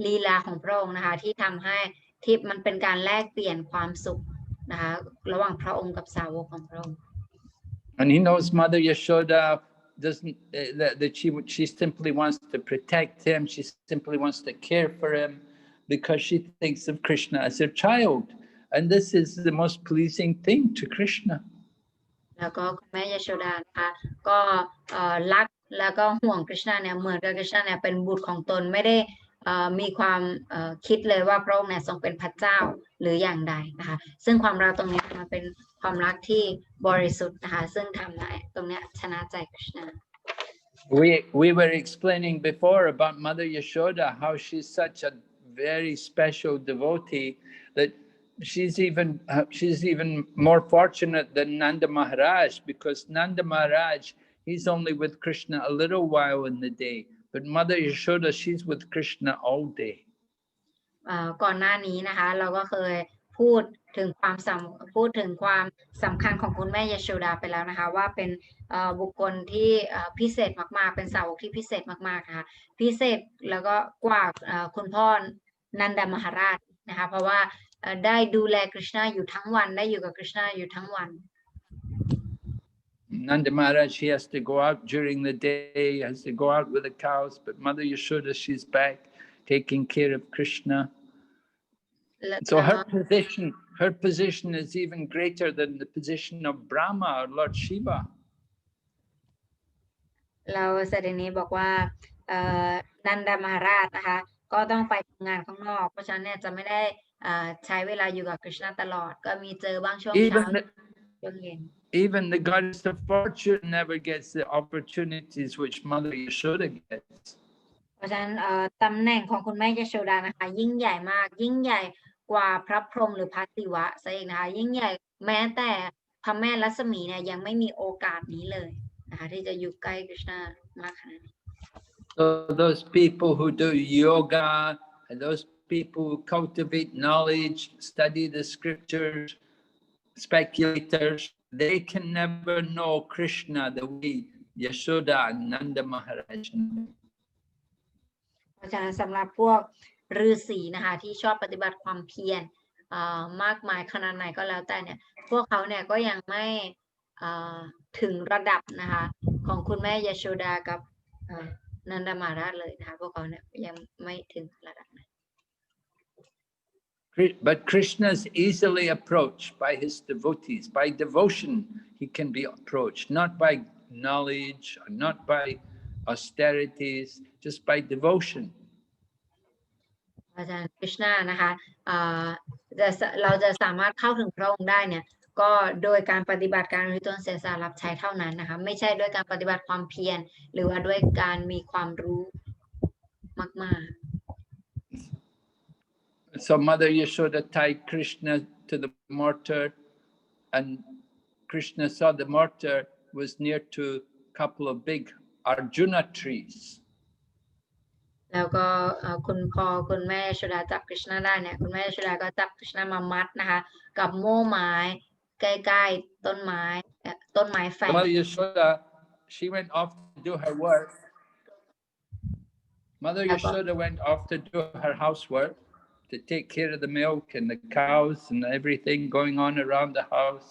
B: ลีลาของพระองค์นะคะที่ทำให้ที่มันเป็นการแลกเปลี่ยนความสุขนะคะระหว่างพระองค์กับสาวกของพระองค์
A: And he knows Mother Yasoda doesn't that she simply wants to protect him. She simply wants to care for him because she thinks of Krishna as her child, and this is the most pleasing thing to Krishna.
B: แล้วก็คุณแม่ยโสดานะคะก็รักแล้วก็ห่วงกฤษณะเนี่ยเหมือนกับกฤษณะเนี่ยเป็นบุตรของตนไม่ได้มีความคิดเลยว่าพระองค์เนี่ยทรงเป็นพระเจ้าหรืออย่างใดนะคะซึ่งความรักตรงนี้มันเป็นความรักที่บริสุทธิ์นะคะซึ่งทำให้ตรงเนี้ยชนะใจกฤษณะ
A: We were explaining before about Mother Yasoda, how she's such a very special devotee that she's even more fortunate than Nanda Maharaj, because Nanda Maharaj, he's only with Krishna a little while in the day, but Mother Yasoda, she's with Krishna all day.
B: ก่อนหน้านี้นะคะเราก็เคยพูดถึงความสำคัญของคุณแม่ยโสดาไปแล้วนะคะว่าเป็นบุคคลที่พิเศษมากๆเป็นสาวกที่พิเศษมากๆนะคะพิเศษแล้วก็กว่าคุณพ่อนันดามหาราชนะคะเพราะว่าได้ดูแลกฤษณะอยู่ทั้งวันได้อยู่กับกฤษณะอยู่ทั้งวัน
A: Nanda Maharaj, he has to go out during the day, has to go out with the cows, but Mother Yasoda, she's back taking care of Krishna. So her position is even greater than the position of Brahma or Lord Shiva.
B: เราแสดงนี้บอกว่านันดามหาราชนะคะก็ต้องไปทำงานข้างนอกเพราะฉะนั้นเนี่ยจะไม่ได้ใช้เวลาอยู่กับกฤษณะตลอดก็มีเจอบางช่วงเช้าช่วงเย็น
A: Even the goddess of fortune never gets the opportunities which Mother Yasoda gets.
B: เพราะฉะนั้นตำแหน่งของคุณแม่ยโสดานะคะยิ่งใหญ่มากยิ่งใหญ่กว่าพระพรหมหรือพระศิวะซะเองนะคะยิ่งใหญ่แม้แต่พระแม่ลักษมีเนี่ยยังไม่มีโอกาสนี้เลยนะคะที่จะอยู่ใกล้กฤษณะมากขนาดนี้
A: So those people who do yoga and those people who cultivate knowledge, study the scriptures, speculators, they can never know Krishna the way Yasoda and Nanda Maharaj.
B: เพราะฉะนั้นสำหรับพวกฤาษีนะคะที่ชอบปฏิบัติความเพียรมากมายขนาดไหนก็แล้วแต่เนี่ยพวกเขาเนี่ยก็ยังไม่ถึงระดับนะคะของคุณแม่ยโชดากับนันดามาราชเลยนะคะพวกเขาเนี่ยยังไม่ถึงระดับนั้น
A: But Krishna is easily approached by his devotees. By devotion, he can be approached, not by knowledge, not by austerities, just by devotion.
B: อาจารย์คริชนานะคะเราจะสามารถเข้าถึงพระองค์ได้เนี่ยก็โดยการปฏิบัติการริตนเสียสละรับใช้เท่านั้นนะคะไม่ใช่ด้วยการปฏิบัติความเพียรหรือว่าด้วยการมีความรู้มากๆ
A: So Mother Yasoda tied Krishna to the mortar, and Krishna saw the mortar was near to a couple of big Arjuna trees.
B: แล้วก็คุณแม่ยโสดาจับคริชนาได้เนี่ยคุณแม่ยโสดาก็จับคริชนามามัดนะคะกับโม่ไม้ใกล้ๆต้นไม้แฝง
A: Mother Yasoda, she went off to do her work. Mother Yasoda went off to do her housework, to take care of the milk and the cows and everything going on around the house.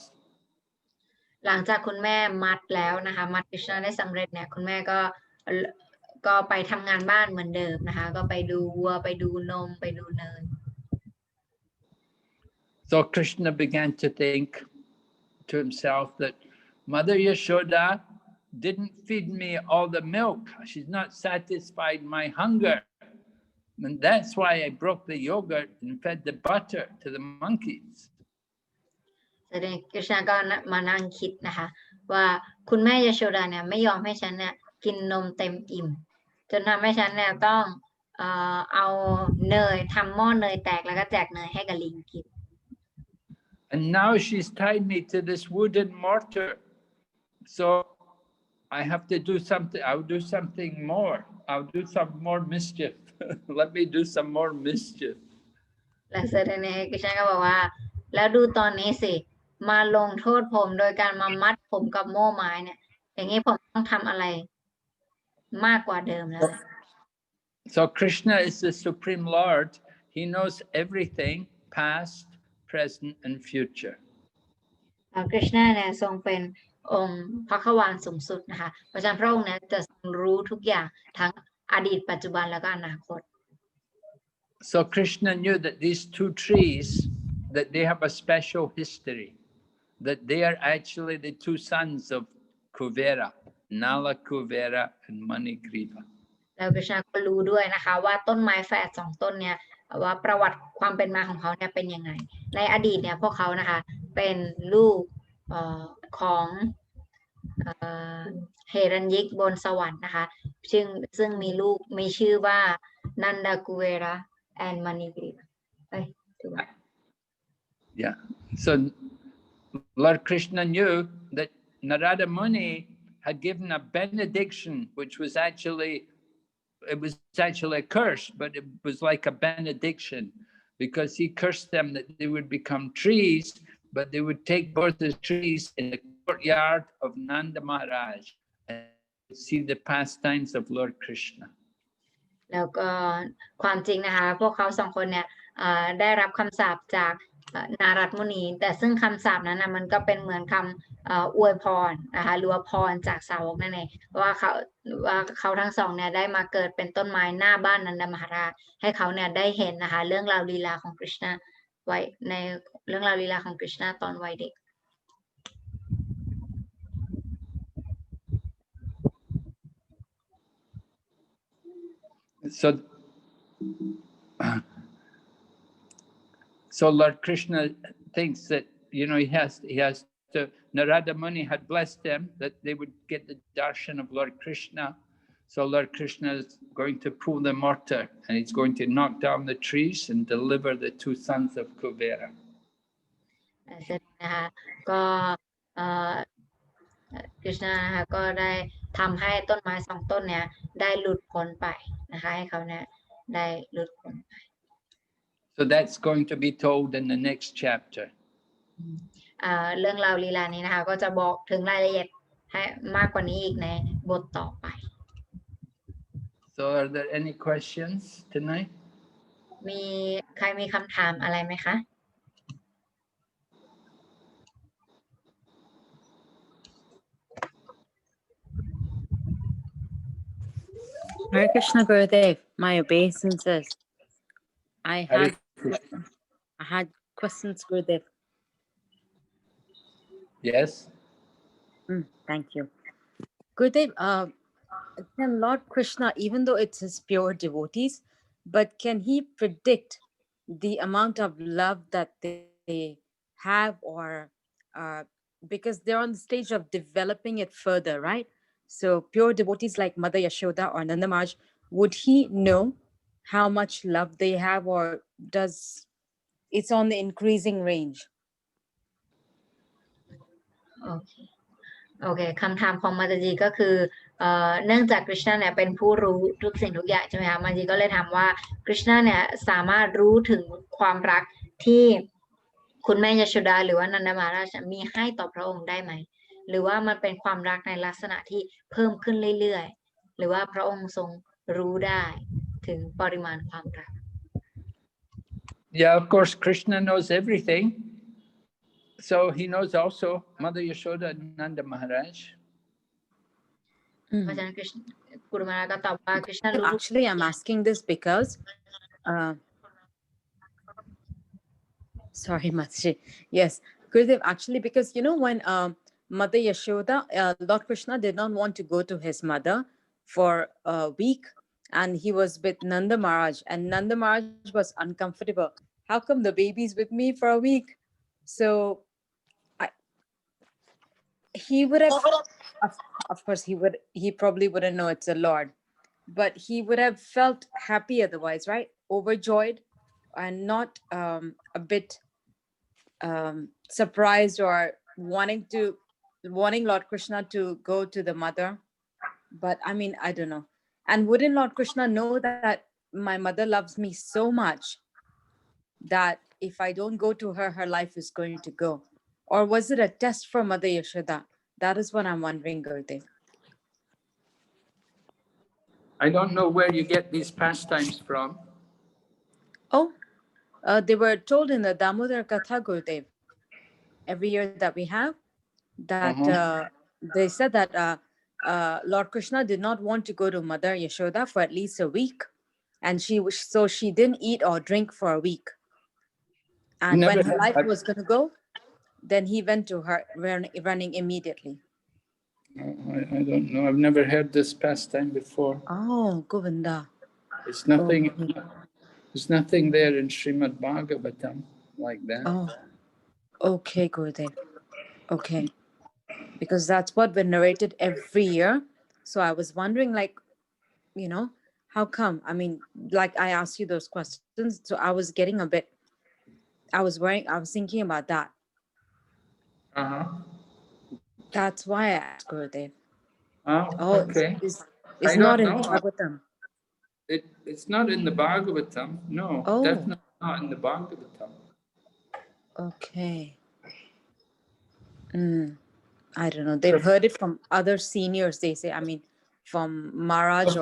B: หลังจากคุณแม่มัดแล้วนะคะมัดคริชนาได้สำเร็จเนี่ยคุณแม่ก็ไปทำงานบ้านเหมือนเดิมนะคะก็ไปดูวัวไปดูนมไปดูเนย
A: So Krishna began to think to himself that Mother Yasoda didn't feed me all the milk. She's not satisfied my hunger. And that's why I broke the yogurt and fed the butter to the monkeys.
B: แสดงคริชนาก็มานั่งคิดนะคะว่าคุณแม่ยโสดาเนี่ยไม่ยอมให้ฉันเนี่ยกินนมเต็มอิ่มจนทำให้ฉันเนี่ยต้องเอาเนยทำหม้อเนยแตกแล้วก็แจกเนยให้กับลิงกิน
A: And now she's tied me to this wooden mortar. So I have to do something. I'll do something more. I'll do some more mischief. Let me do some more mischief.
B: และเสด็จในคริชนาก็บอกว่าแล้วดูตอนนี้สิมาลงโทษผมโดยการมามัดผมกับโม่ไม้เนี่ยอย่างนี้ผมต้องทำอะไรมากกว่าเดิมแล้ว
A: So Krishna is the Supreme Lord. He knows everything, past, present, and future.
B: คริชนาเนี่ยทรงเป็นองค์พระขวานสูงสุดนะคะเพราะฉะนั้นพระองค์เนี่ยจะทรงรู้ทุกอย่างทั้งอดีตปัจจุบันแล้วก็อนาคต
A: So Krishna knew that these two trees, that they have a special history, that they are actually the two sons of Kuvera, Nala Kuvera and Manigriva.
B: แล้วคริชนาก็รู้ด้วยนะคะว่าต้นไม้แฝดสองต้นเนี่ยว่าประวัติความเป็นมาของเขาเนี่ยเป็นยังไงในอดีตเนี่ยพวกเขานะคะเป็นลูกของเฮรัญยิกบนสวรรค์นะคะซึ่งมีลูกมีชื่อว่านันดากุเวระ and มณีกรีถูกไหม
A: Yeah. So Lord Krishna knew that Narada Muni had given a benediction, which was actually a curse, but it was like a benediction because he cursed them that they would become trees, but they would take birth as trees in the courtyard of Nanda Maharaj and see the pastimes of Lord Krishna.
B: แล้วก็ความจริงนะคะพวกเขาสองคนเนี่ยได้รับคำสาปจากนารัตมุนีแต่ซึ่งคำสาปนั้นนะมันก็เป็นเหมือนคำอวยพรนะคะหรือว่าพรจากสาวกนั่นเองว่าเขาทั้งสองเนี่ยได้มาเกิดเป็นต้นไม้หน้าบ้านนันดมหาราชให้เขาเนี่ยได้เห็นนะคะเรื่องราวลีลาของคริชนาไว้ในเรื่องราวลีลาของคริชนาตอนวัยเด็ก
A: So Lord Krishna thinks that, he has to, Narada Muni had blessed them that they would get the darshan of Lord Krishna. So Lord Krishna is going to pull the mortar and he's going to knock down the trees and deliver the two sons of Kuvera.
B: นะคะก็คริชนานะคะก็ได้ทำให้ต้นไม้สองต้นเนี่ยได้หลุดพ้นไปนะคะให้เขาเนี่ยได้หลุดพ้นไป
A: So that's going to be told in the next chapter.
B: เรื่องราวลีลานี้นะคะก็จะบอกถึงรายละเอียดใ ให้มากกว่านี้อีกในบทต่อไป
A: So are there any questions tonight?
B: มีใครมีคำถามอะไรไหมคะ
H: Hare Krishna Gurudev, my obeisances. I had questions, Gurudev.
A: Yes.
H: Thank you. Gurudev, can Lord Krishna, even though it's his pure devotees, but can he predict the amount of love that they have, or because they're on the stage of developing it further, right? So pure devotees like Mother Yasoda or Nanda Maharaj, would he know how much love they have, or does it's on the increasing range?
B: โอเคคำถามของมาตาจีก็คือเนื่องจากคริชนาเนี่ยเป็นผู้รู้ทุกสิ่งทุกอย่างใช่ไหมคะมาจีก็เลยถามว่าคริชนาเนี่ยสามารถรู้ถึงความรักที่คุณแม่ยโชดาหรือว่านันดามาราชมีให้ต่อพระองค์ได้ไหมหรือว่ามันเป็นความรักในลักษณะที่เพิ่มขึ้นเรื่อยๆหรือว่าพระองค์ทรงรู้ได้ถึงปริมาณความรัก
A: Yeah, of course, Krishna knows everything. So he knows also Mother Yasoda and Nanda Maharaj.
B: เพราะฉะนั้นกุรุมาราก็ตอบว่าคริชนารู้
H: Actually, I'm asking this because sorry, Mataji. Yes, Gurudev, actually, because you know when Mother Yasoda, Lord Krishna did not want to go to his mother for a week, and he was with Nanda Maharaj, and Nanda Maharaj was uncomfortable. How come the baby's with me for a week? So he would have, of course, he probably wouldn't know it's a Lord, but he would have felt happy otherwise, right? Overjoyed and not a bit surprised or wanting Lord Krishna to go to the mother. But I mean, I don't know. And wouldn't Lord Krishna know that my mother loves me so much that if I don't go to her, her life is going to go? Or was it a test for Mother Yasoda? That is what I'm wondering, Gurudev.
A: I don't know where you get these pastimes from.
H: Oh, they were told in the Damodar Katha, Gurudev, every year that we have, that they said that Lord Krishna did not want to go to Mother Yasoda for at least a week, and so she didn't eat or drink for a week. And when her life was going to go, then he went to her running immediately.
A: I don't know. I've never heard this pastime before.
H: Oh, Govinda.
A: It's nothing. There's nothing there in Srimad Bhagavatam like that.
H: Oh, okay, Gurudev. Okay, because that's what we narrated every year. So I was wondering, like, you know, how come? I mean, like I asked you those questions, so I was getting a bit. I was thinking about that. That's why I asked Gurudev.
A: Oh, okay.
H: It's not in Bhagavatam.
A: It's not in the Bhagavatam. No, definitely not in the Bhagavatam.
H: Okay. I don't know. They've heard it from other seniors, they say. I mean, from Maharaj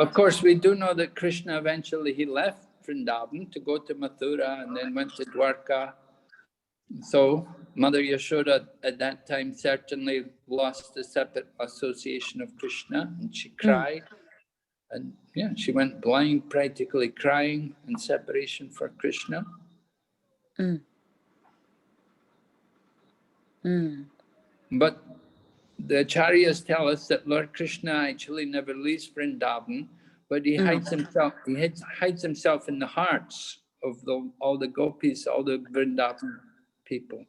A: Of course, we do know that Krishna eventually he left Vrindavan to go to Mathura and then went to Dwarka. So Mother Yasoda at that time certainly lost the separate association of Krishna, and she cried. And yeah, she went blind, practically crying in separation for Krishna. But the acharyas tell us that Lord Krishna actually never leaves Vrindavan, but he hides himself. He hides himself in the hearts of all the gopis, all the Vrindavan people.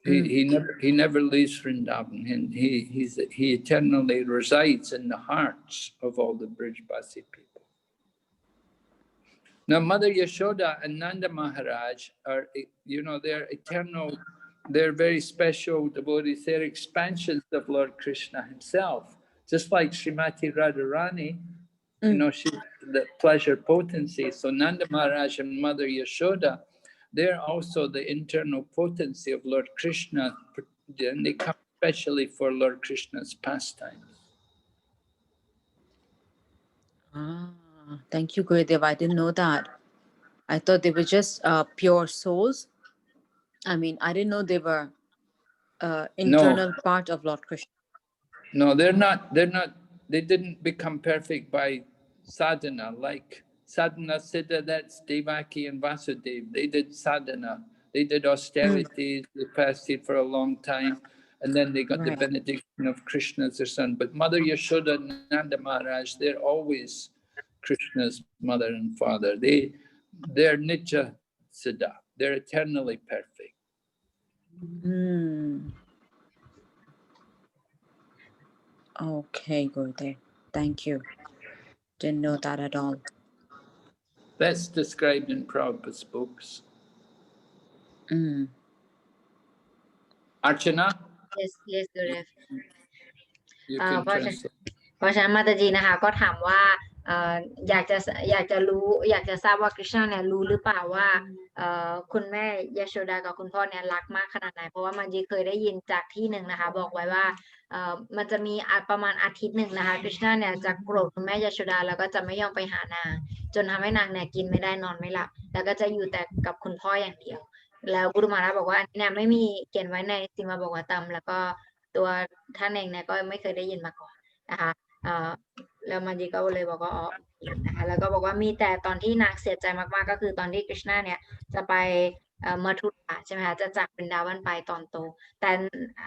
A: He never leaves Vrindavan, and he eternally resides in the hearts of all the Brijbasi people. Now, Mother Yasoda and Nanda Maharaj are, you know, they're eternal. They're very special devotees. They're expansions of Lord Krishna himself. Just like Srimati Radharani, you know, she's the pleasure potency. So Nanda Maharaj and Mother Yasoda, they're also the internal potency of Lord Krishna. And they come especially for Lord Krishna's pastimes.
H: Ah, thank you, Gurudev. I didn't know that. I thought they were just pure souls. I mean, I didn't know they were internal part of Lord Krishna.
A: No, they're not. They didn't become perfect by sadhana. Like sadhana siddha, that's Devaki and Vasudeva. They did sadhana. They did austerities. They fasted for a long time, and then they got the benediction of Krishna as their son. But Mother Yasoda and Nanda Maharaj, they're always Krishna's mother and father. They're nitya siddha. They're eternally perfect.
H: Okay, Gurudev. Thank you. Didn't know that at all.
A: That's described in Prabhupada's books. Archana?
B: Yes, Gurudev.
A: You can translate.
B: เพราะฉะนั้นมาตาจีนะคะก็ถามว่าอยากจะรู้อยากจะทราบว่าคริชนาเนี่ยรู้หรือเปล่าว่าคุณแม่ยโชดากับคุณพ่อเนี่ยรักมากขนาดไหนเพราะว่ามันจีเคยได้ยินจากที่หนึ่งนะคะบอกไว้ว่ามันจะมีประมาณอาทิตย์หนึ่งนะคะคริชนาเนี่ยจะโกรธคุณแม่ยโชดาแล้วก็จะไม่ยอมไปหานางจนทำให้นางเนี่ยกินไม่ได้นอนไม่หลับแล้วก็จะอยู่แต่กับคุณพ่ออย่างเดียวแล้วกุรุมาราบอกว่าเนี่ยไม่มีเขียนไว้ในสิมาบอกว่าตำแล้วก็ตัวท่านเองเนี่ยก็ไม่เคยได้ยินมาก่อนนะคะแล้วมันจีก็เลยบอกว่านะคะแล้วก็บอกว่ามีแต่ตอนที่นางเสียใจมากๆก็คือตอนที่คริชนาเนี่ยจะไปมัทุราใช่ไหมคะจะจากบรินดาวันไปตอนโตแต่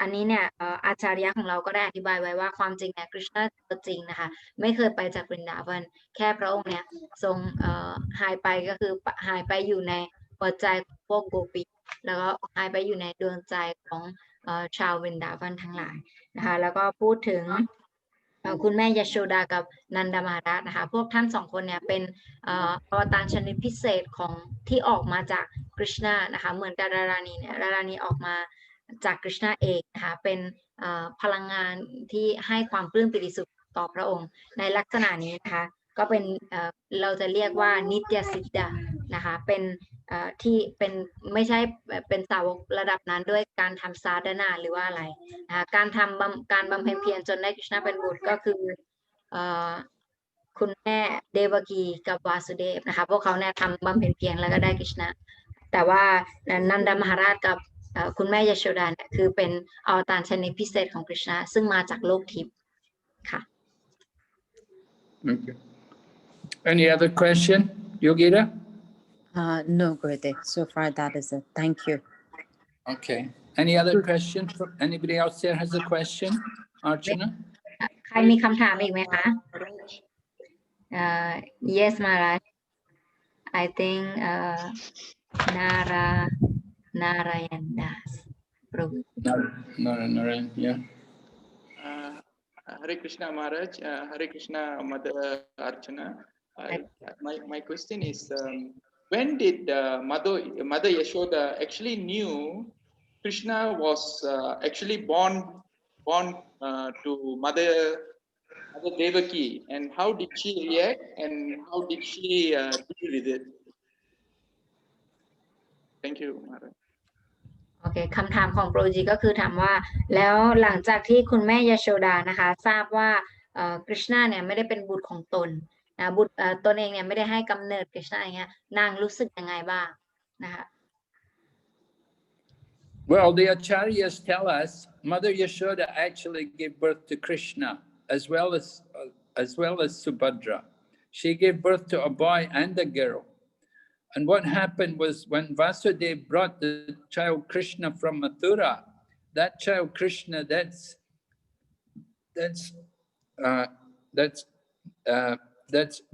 B: อันนี้เนี่ยอาจารย์ของเราก็ได้อธิบายไว้ว่าความจริงเนี่ยคริชนาตัวจริงนะคะไม่เคยไปจากบรินดาวันแค่พระองค์เนี่ยทรงหายไปก็คือหายไปอยู่ในหัวใจของพวกโกปีแล้วก็หายไปอยู่ในดวงใจของชาวบรินดาวันทั้งหลายนะคะแล้วก็พูดถึงคุณแม่ยโชดากับนันดามาราชนะคะพวกท่านสองคนเนี่ยเป็นอวตารชนิดพิเศษของที่ออกมาจากกฤษณานะคะเหมือนกับราราณีเนี่ยราราณีออกมาจากกฤษณาเองนะคะเป็นพลังงานที่ให้ความปลื้มปิติสุขต่อพระองค์ในลักษณะนี้นะคะก็เป็นเราจะเรียกว่านิตยสิทธานะคะเป็นที่เป็นไม่ใช่เป็นสาวกระดับนั้นด้วยการทำสาธนาหรือว่าอะไรนะคะการบำเพ็ญเพียรจนได้กฤษณาเป็นบุตรก็คือคุณแม่เดวกีกับวาสุเดฟนะคะพวกเขาเนี่ยทำบำเพ็ญเพียรแล้วก็ได้กฤษณาแต่ว่านันดามหาราชกับคุณแม่ยโชดาเนี่ยคือเป็นอวตารชนิดพิเศษของกฤษณาซึ่งมาจากโลกทิพย์ค่ะ
A: Okay. Any other question, Yogita?
H: No, Gurudev. So far, that is it. Thank you.
A: Okay. Any other question? Anybody else there has a question? Archana?
B: ใครมีคำถามอีกไหมคะ Yes, Maharaj. I think Narayan Das.
A: Narayan, yeah.
I: Hare Krishna Maharaj, Hare Krishna Mother Archana. My question is, when did Mother Yasoda actually knew Krishna was actually born to Mother Devaki, and how did she react, and how did she deal with it? Thank you, Maharaj.
B: โอเคคำถามของโปรจีก็คือถามว่าแล้วหลังจากที่คุณแม่ยโชดานะคะทราบว่ากฤษณาเนี่ยไม่ได้เป็นบุตรของตนนะบุตรตนเองเนี่ยไม่ได้ให้กำเนิดกฤษณาอย่างเงี้ยนางรู้สึกยังไงบ้างนะคะ
A: Well, the acharyas tell us Mother Yasoda actually gave birth to Krishna as well as Subhadra. She gave birth to a boy and a girl. And what happened was when Vasudeva brought the child Krishna from Mathura, that child Krishna, that's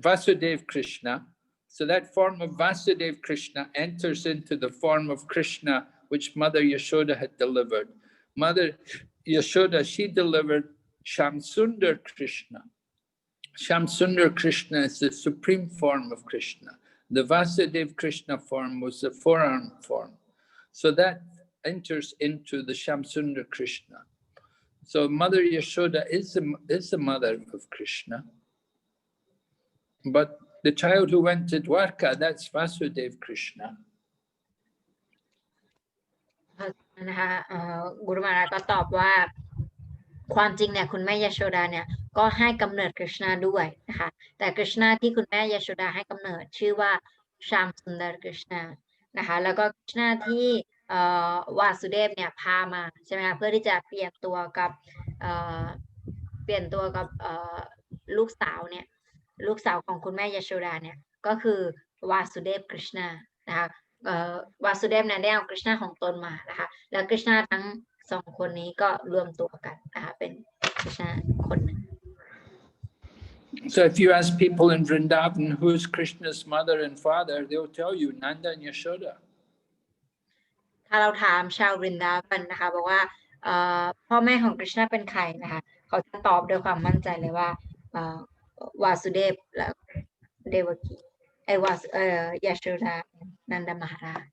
A: Vasudeva Krishna. So that form of Vasudeva Krishna enters into the form of Krishna, which Mother Yasoda had delivered. Mother Yasoda, she delivered Shamsundar Krishna. Shamsundar Krishna is the supreme form of Krishna. The Vasudeva Krishna form was the forearm form. So that enters into the Shamsundar Krishna. So Mother Yasoda is the mother of Krishna. But the child who went to Dwarka, that's Vasudeva Krishna.
B: นะคะกุรุมาราก็ตอบว่า ความจริงเนี่ยคุณแม่ยโชดาเนี่ยก็ให้กำเนิดกฤษณาด้วยนะคะแต่กฤษณาที่คุณแม่ยโชดาให้กำเนิดชื่อว่าชามสุนดรกฤษณานะคะแล้วก็กฤษณาที่วาสุเดฟเนี่ยพามาใช่ไหมคะเพื่อที่จะเปลี่ยนตัวกับลูกสาวเนี่ยลูกสาวของคุณแม่ยโชดาเนี่ยก็คือวาสุเดฟกฤษณานะคะวาสุเดฟเนี่ยได้เอากฤษณาของตนมานะคะแล้วกฤษณาทั้งสองคนนี้ก็รวมตัวกันนะคะเป็นกฤษณาคนหนึ่ง
A: So if you ask people in Vrindavan who's Krishna's mother and father, they'll tell you Nanda and Yashoda.
B: ถ้าเราถามชาววรินดาวันนะคะบอกว่าพ่อแม่ของกฤษณาเป็นใครนะคะเขาจะตอบด้วยความมั่นใจเลยว่าวาสุเดฟและเดวกียาโชดานันดมหาราช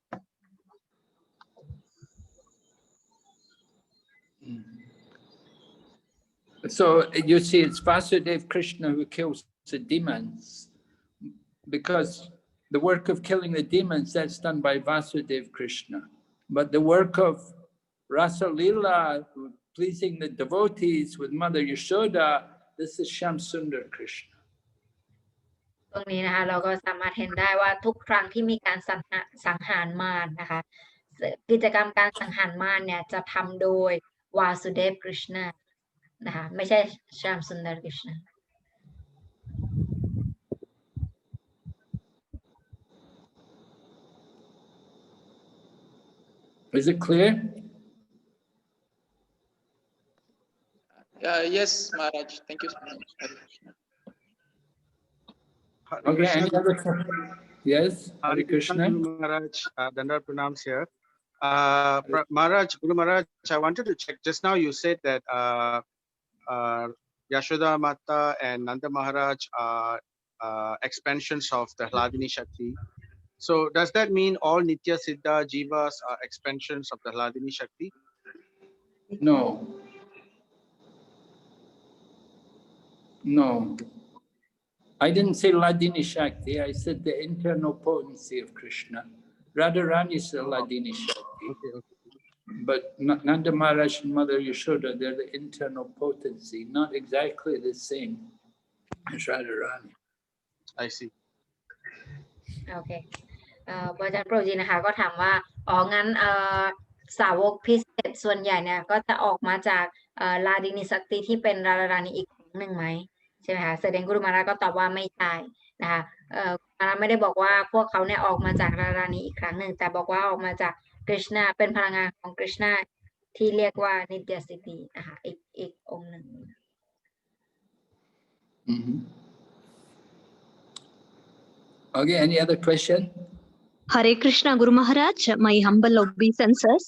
A: So you see, it's Vasudev Krishna who kills the demons, because the work of killing the demons, that's done by Vasudev Krishna. But the work of Rasa Lila, pleasing the devotees with Mother Yasoda, this is Shyam Sundar Krishna.
B: ตรงนี้นะคะเราก็สามารถเห็นได้ว่าทุกครั้งที่มีการสังหารมารนะคะกิจกรรมการสังหารมารเนี่ยจะทำโดยวาสุเดฟกฤษณานะคะไม่ใช่ชามสุนดรกฤษณา
A: Is it clear?
I: Yes, Maharaj. Thank you so much. Hare Krishna.
A: Okay, any other question? Yes, Hare Krishna.
J: Maharaj, Dandar Pranams here. Guru Maharaj, I wanted to check. Just now you said that Yashoda Mata and Nanda Maharaj are expansions of the Hladini Shakti. So does that mean all Nitya Siddha Jivas are expansions of the Hladini Shakti?
A: No. No. I didn't say Hladini Shakti, I said the internal potency of Krishna. Radharani is the Hladini Shakti.
J: Okay.
A: But Nanda Maharaj and Mother Yasoda, they're the internal potency, not exactly the same as Radharani.
J: I see.
B: โอเคพระอาจารย์โปรจีนะคะก็ถามว่างั้นสาวกพิเศษส่วนใหญ่เนี่ยก็จะออกมาจากลาดินีสักติที่เป็นรารานีอีกครั้งหนึ่งไหมใช่ไหมคะแสดงกุรุมาราก็ตอบว่าไม่ใช่นะคะมาราไม่ได้บอกว่าพวกเขาเนี่ยออกมาจากรารานีอีกครั้งหนึ่งแต่บอกว่าออกมาจากกฤษณาเป็นพลังงานของกฤษณาที่เรียกว่านิตยสิทธินะคะอีกองค์หนึ่ง
A: Okay, any other question?
K: Hare Krishna, Guru Maharaj, my humble obeisances.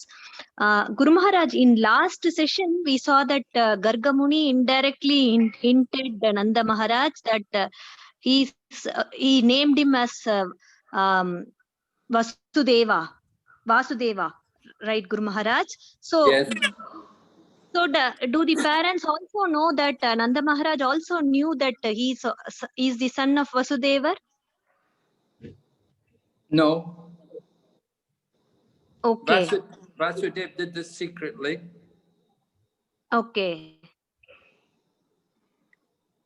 K: Guru Maharaj, in last session, we saw that Garga Muni indirectly hinted Nanda Maharaj that he named him as Vasudeva, right, Guru Maharaj? So,
A: yes.
K: So do the parents also know that Nanda Maharaj also knew that he is the son of Vasudeva?
A: No.
K: Okay.
A: Vasudev did this secretly.
K: Okay.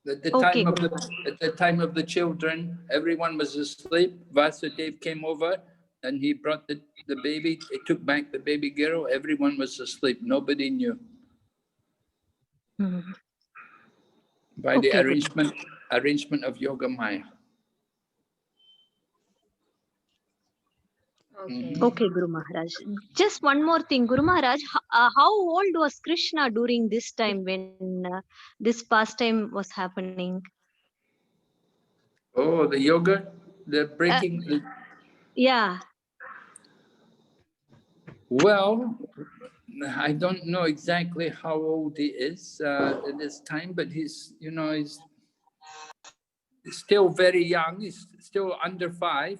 A: At the time of the children, everyone was asleep. Vasudev came over and he brought the baby. He took back the baby girl. Everyone was asleep. Nobody knew. By the arrangement of Yoga Maya.
K: Okay, Guru Maharaj. Just one more thing, Guru Maharaj. How old was Krishna during this time when this pastime was happening?
A: Oh, the yoga, the breaking.
K: Yeah.
A: Well, I don't know exactly how old he is at this time, but he's still very young. He's still under 5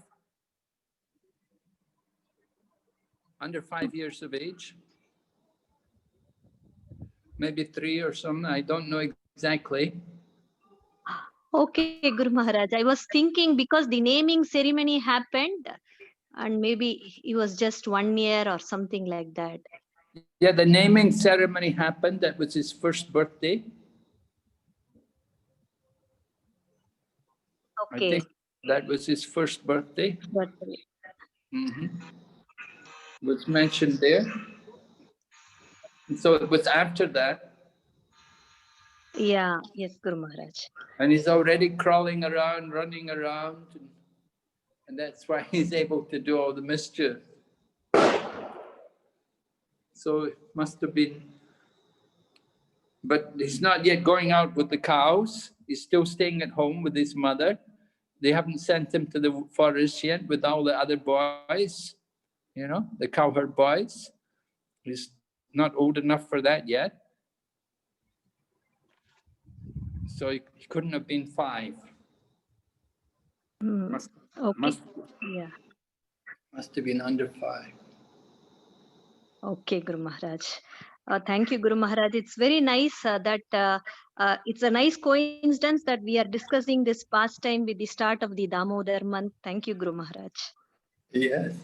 A: years of age, maybe 3 or something. I don't know exactly.
K: Okay, Guru Maharaj. I was thinking because the naming ceremony happened and maybe he was just 1 year or something like that.
A: Yeah, the naming ceremony happened. That was his first birthday. I
K: Okay.
A: think that was his first birthday.
K: Birthday.
A: Was mentioned there. And so it was after that.
K: Yeah, yes, Guru Maharaj.
A: And he's already crawling around, running around. And that's why he's able to do all the mischief. So it must have been, but he's not yet going out with the cows. He's still staying at home with his mother. They haven't sent him to the forest yet with all the other boys, you know, the cowherd boys. He's not old enough for that yet. So he couldn't have been 5.
K: Okay. Yeah.
A: Must have been under 5.
K: Okay, Guru Maharaj. Thank you, Guru Maharaj. It's very nice that it's a nice coincidence that we are discussing this pastime with the start of the Damodar month. Thank you, Guru Maharaj.
A: Yes.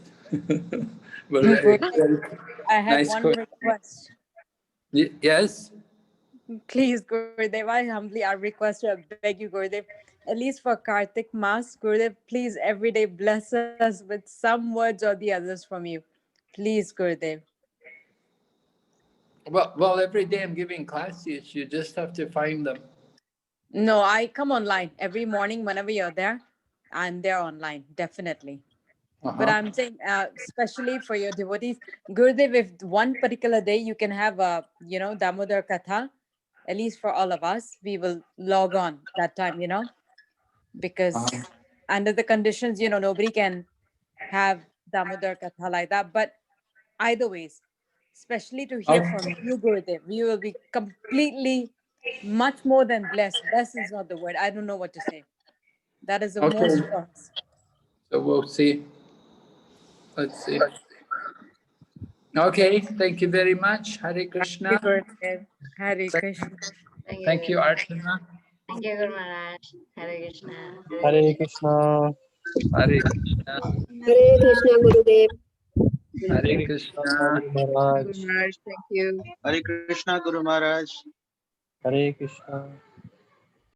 A: Well, very, very
H: I have
A: nice
H: one
A: question.
H: request.
A: Yes.
H: Please, Gurudev, I humbly I request you, I beg you, Gurudev, at least for Kartik Mass, Gurudev, please every day bless us with some words or the others from you. Please, Gurudev.
A: Well, every day I'm giving classes. You just have to find them.
H: No, I come online every morning whenever you're there. I'm there online, definitely. But I'm saying, especially for your devotees, Gurudev, if one particular day you can have a, you know, Damodar Katha, at least for all of us, we will log on that time, you know, because under the conditions, you know, nobody can have Damodar Katha like that. But either ways, especially to hear from you, Gurudev, we will be completely much more than blessed. Blessed is not the word. I don't know what to say. That is the most for us.
A: So we'll see. Let's see. Okay, thank you very much. Hare Krishna.
H: Hare Krishna.
A: Thank you, Archana.
B: Thank you, Guru Maharaj. Hare Krishna.
L: Hare Krishna.
A: Hare Krishna.
M: Hare Krishna, Gurudev.
A: Hare Krishna.
L: Guru Maharaj.
F: Thank you.
J: Hare Krishna, Guru Maharaj.
L: Hare Krishna.